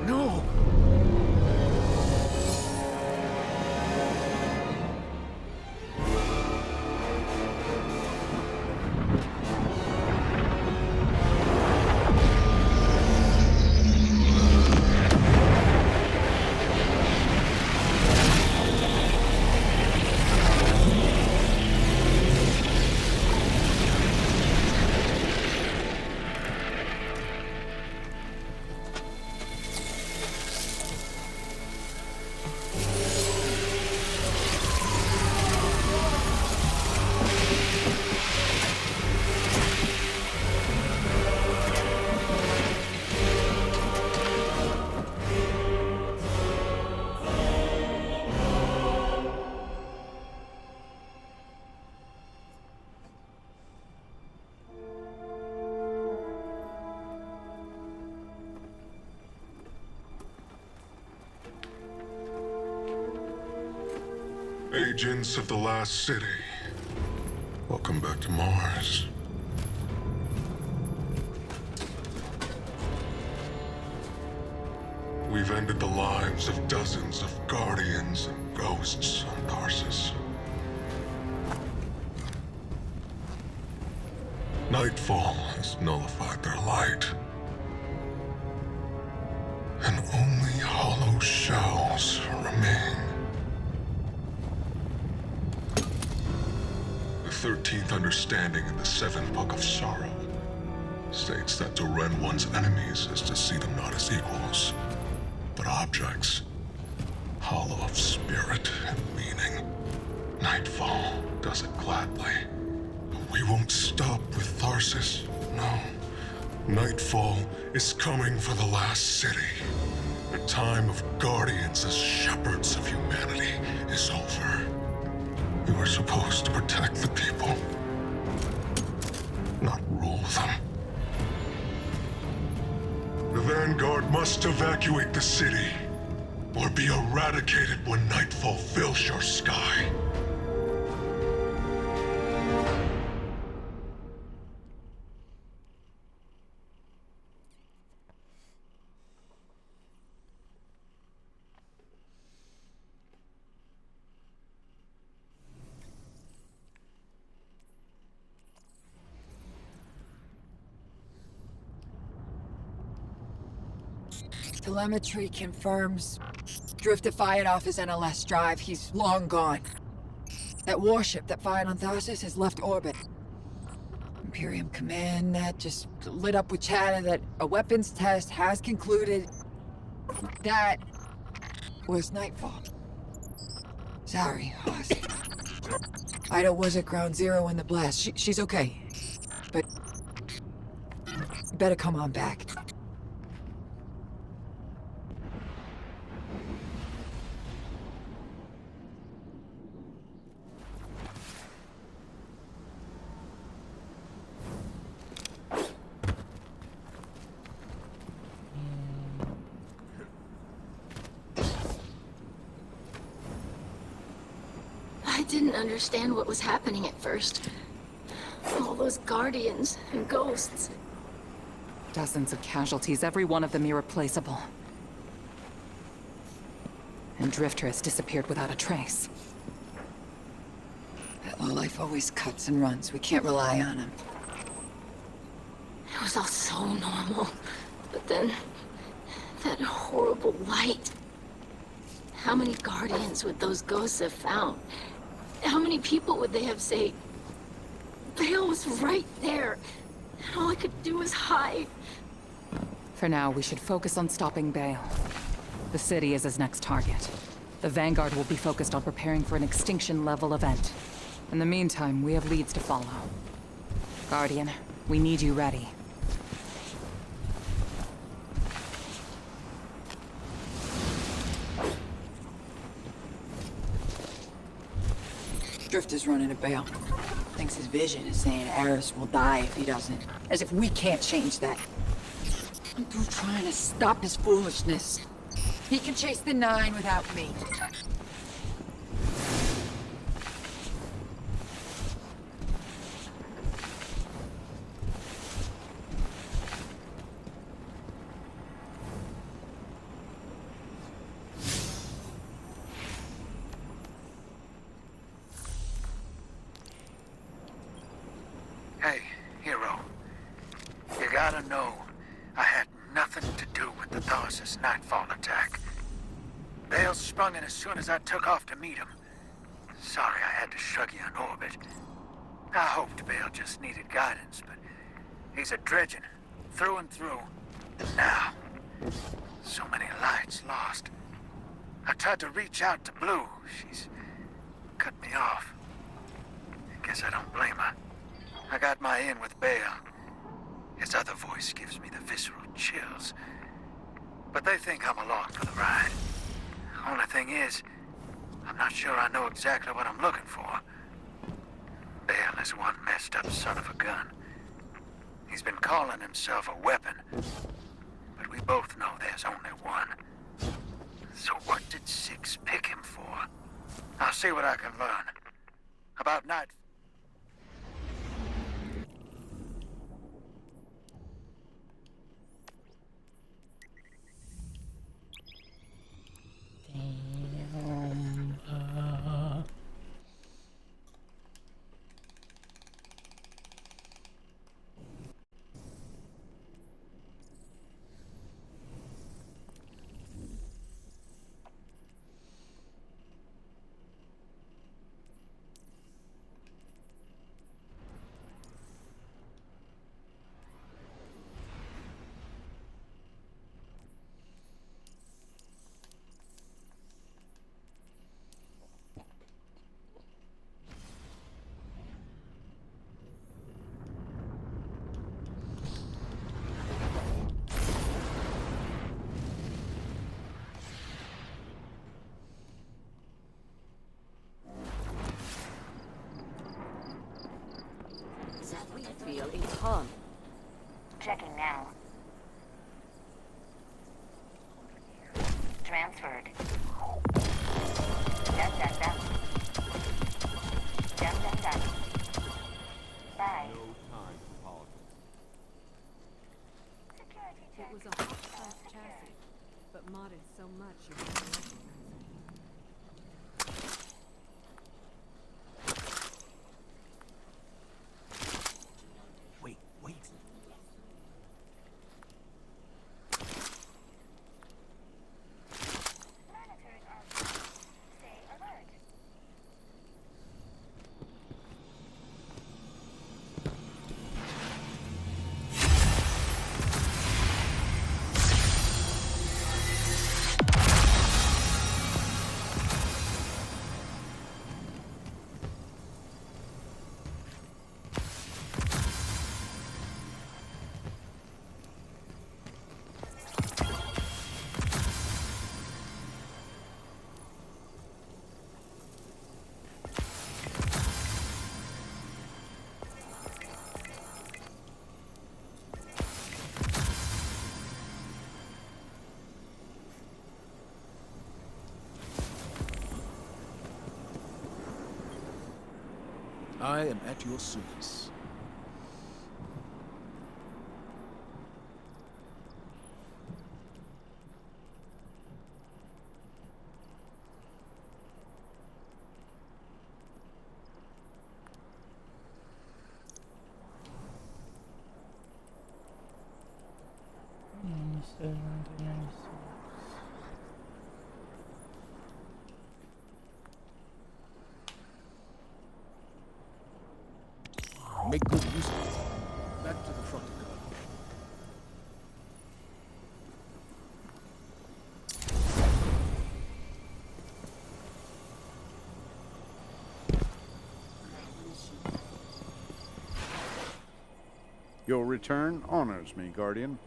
Speaker 8: No!
Speaker 7: Agents of the Last City, welcome back to Mars. We've ended the lives of dozens of Guardians and Ghosts on Tarsus. Nightfall has nullified their light. And only hollow shells remain. The 13th understanding in the 7th Book of Sorrow states that to rend one's enemies is to see them not as equals, but objects, hollow of spirit and meaning. Nightfall does it gladly. But we won't stop with Tarsus, no. Nightfall is coming for the last city. The time of guardians as shepherds of humanity is over. You are supposed to protect the people, not rule them. The Vanguard must evacuate the city, or be eradicated when nightfall fills your sky.
Speaker 1: Telemetry confirms Drifter fired off his NLS drive. He's long gone. That warship that fired on Tharsis has left orbit. Imperium Command Net just lit up with chatter that a weapons test has concluded. That was nightfall. Sorry, Hoss. Ida was at ground zero in the blast. She's okay. But you better come on back.
Speaker 9: I didn't understand what was happening at first. All those guardians and ghosts.
Speaker 5: Dozens of casualties, every one of them irreplaceable. And Drifter has disappeared without a trace.
Speaker 1: That lowlife always cuts and runs. We can't rely on him.
Speaker 9: It was all so normal. But then, that horrible light. How many guardians would those ghosts have found? How many people would they have saved? Bale was right there, and all I could do was hide.
Speaker 5: For now, we should focus on stopping Bale. The city is his next target. The Vanguard will be focused on preparing for an extinction-level event. In the meantime, we have leads to follow. Guardian, we need you ready.
Speaker 1: Drifter's running a Bale. Thinks his vision is saying Eris will die if he doesn't. As if we can't change that. I'm through trying to stop his foolishness. He can chase the 9 without me.
Speaker 2: Hey, hero. You gotta know, I had nothing to do with the Tharsis nightfall attack. Bale sprung it as soon as I took off to meet him. Sorry I had to shrug you in orbit. I hoped Bale just needed guidance, but he's a dredgen, through and through. And now, so many lights lost. I tried to reach out to Blue. She's cut me off. Guess I don't blame her. I got my in with Bale. His other voice gives me the visceral chills. But they think I'm along for the ride. Only thing is, I'm not sure I know exactly what I'm looking for. Bale is one messed up son of a gun. He's been calling himself a weapon. But we both know there's only one. So what did Six pick him for? I'll see what I can learn. About night.
Speaker 10: com.
Speaker 11: Checking now. Transferred. Done, done, done. Done, done, done. Bye.
Speaker 10: No time for politics.
Speaker 11: Security check.
Speaker 10: It was a hot-press chassis, but modded so much you wouldn't recognize it.
Speaker 8: Wait, wait.
Speaker 11: Monitors are on. Stay alert.
Speaker 12: I am at your service. Make good use of it. Back to the front of guard.
Speaker 13: Your return honors me, Guardian.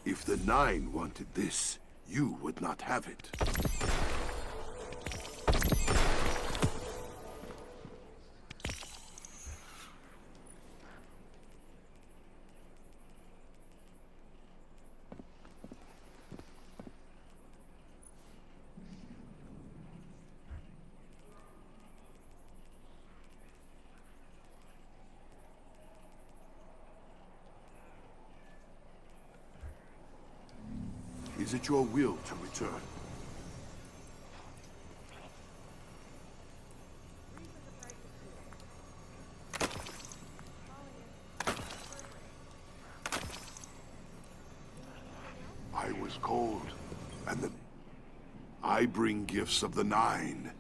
Speaker 7: If the Nine wanted this, you would not have it. is it your will to return? I was cold, and I bring gifts of the Nine.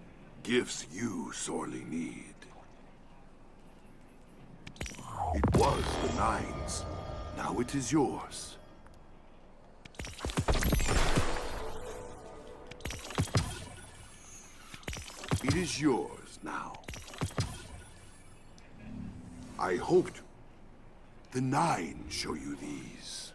Speaker 7: Gifts you sorely need. It was the Nine's. Now it is yours. It is yours now. I hoped the Nine show you these.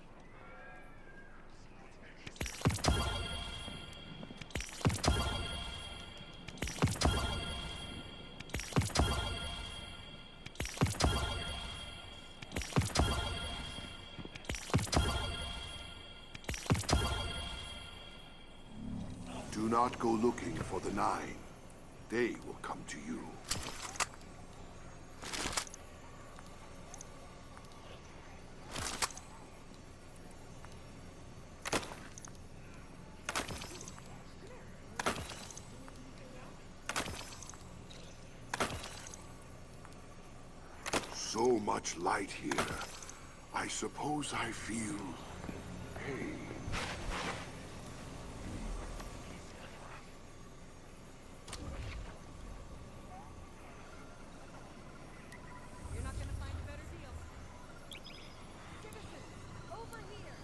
Speaker 7: Do not go looking for the Nine. They will come to you. So much light here. I suppose I feel pain.
Speaker 10: You're not gonna find a better deal. Citizens, over here!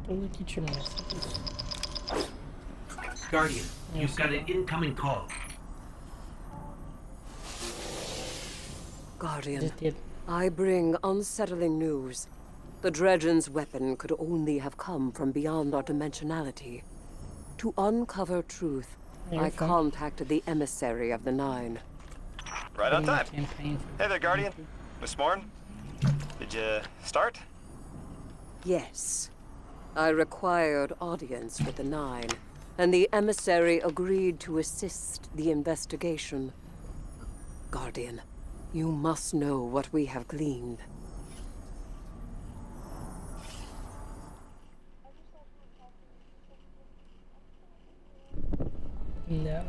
Speaker 3: Look at your messages.
Speaker 14: Guardian, you've got an incoming call.
Speaker 6: Guardian, I bring unsettling news. The Dredgen's weapon could only have come from beyond our dimensionality. To uncover truth, I contacted the emissary of the Nine.
Speaker 15: Right on time. Hey there, Guardian. Miss Morn, did you start?
Speaker 6: Yes. I required audience with the Nine, and the emissary agreed to assist the investigation. Guardian, you must know what we have gleaned.
Speaker 3: No.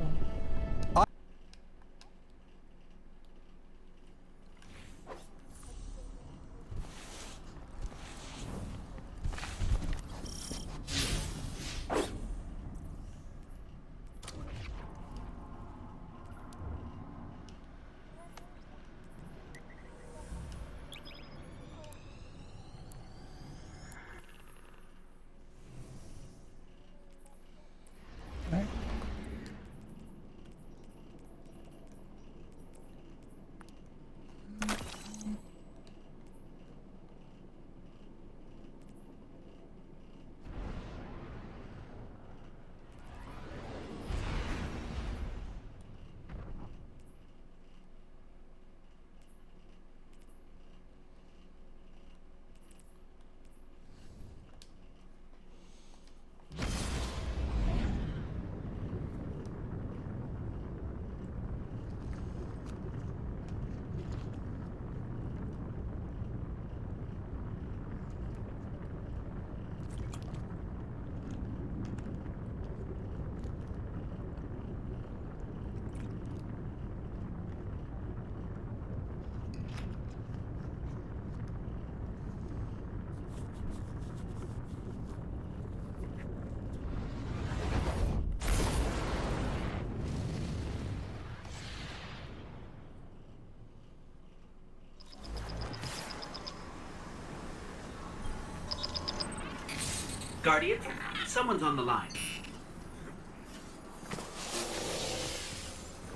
Speaker 14: Guardian, someone's on the line.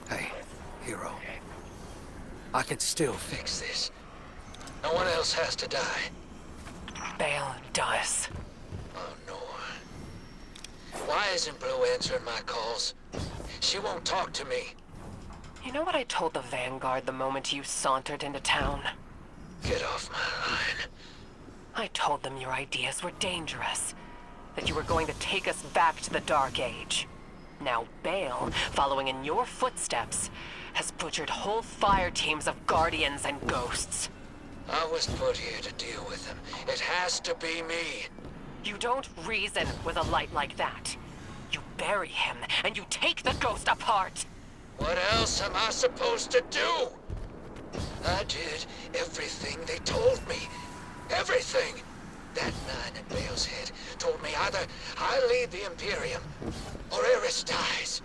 Speaker 8: Hey, hero. I can still fix this. No one else has to die.
Speaker 5: Bale does.
Speaker 8: Oh, no. Why isn't Blue answering my calls? She won't talk to me.
Speaker 5: You know what I told the Vanguard the moment you sauntered into town?
Speaker 8: Get off my line.
Speaker 5: I told them your ideas were dangerous. That you were going to take us back to the Dark Age. Now Bale, following in your footsteps, has butchered whole fire teams of Guardians and Ghosts.
Speaker 8: I was put here to deal with him. It has to be me.
Speaker 5: You don't reason with a light like that. You bury him, and you take the Ghost apart!
Speaker 8: What else am I supposed to do? I did everything they told me. Everything! That 9 in Bale's head told me either I lead the Imperium, or Eris dies.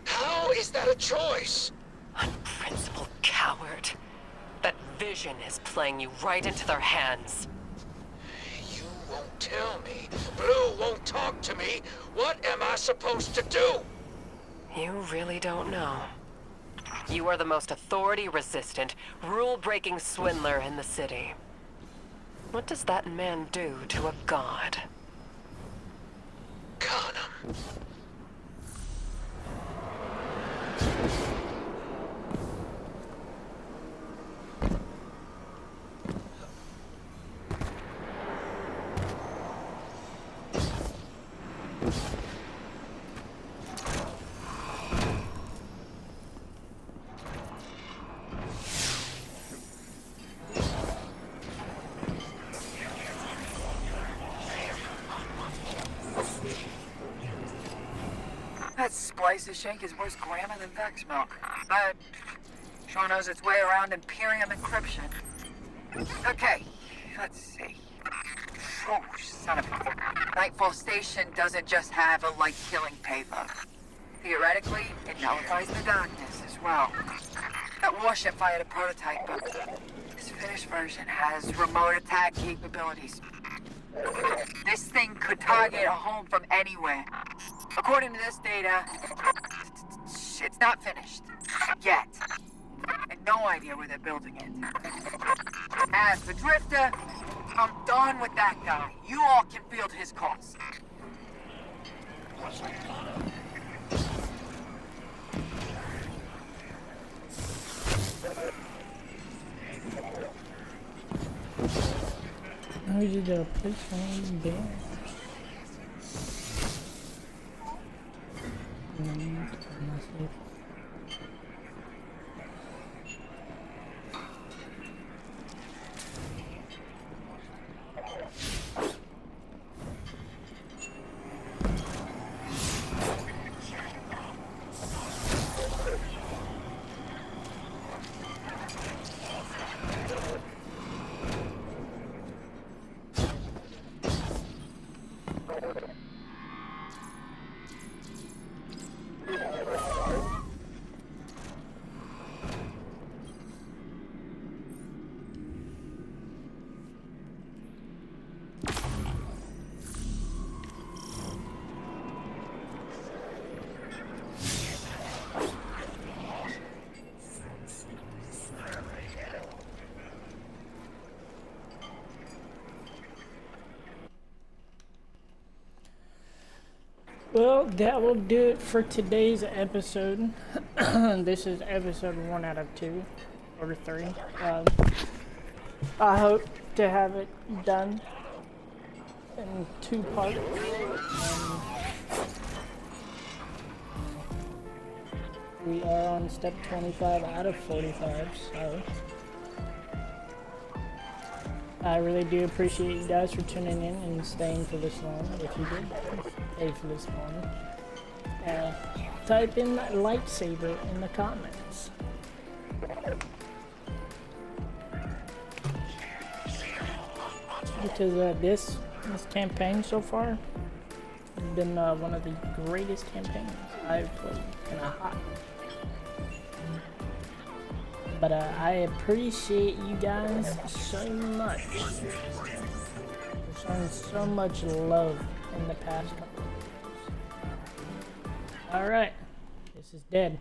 Speaker 8: How is that a choice?
Speaker 5: Unprincipled coward. That vision is playing you right into their hands.
Speaker 8: You won't tell me. Blue won't talk to me. What am I supposed to do?
Speaker 5: You really don't know. You are the most authority-resistant, rule-breaking swindler in the city. What does that man do to a god?
Speaker 8: Con him.
Speaker 1: That splicer shank is worse grammar than Vex milk. But sure knows its way around Imperium encryption. Okay, let's see. Oh, son of a... Nightfall Station doesn't just have a light-killing payload. Theoretically, it nullifies the darkness as well. That warship fired a prototype, but this finished version has remote attack capabilities. This thing could target a home from anywhere. According to this data, it's not finished. Yet. And no idea where they're building it. As for Drifter, I'm done with that guy. You all can field his calls.
Speaker 3: How did the place one there? Well, that will do it for today's episode. This is episode 1 out of 2 or 3. I hope to have it done in 2 parts. We are on step 25 out of 45, so I really do appreciate you guys for tuning in and staying for this long. If you did stay for this long, type in lightsaber in the comments. Because this campaign so far has been one of the greatest campaigns I've played in a hot. But I appreciate you guys so much for showing so much love in the past couple of videos. Alright, this is dead.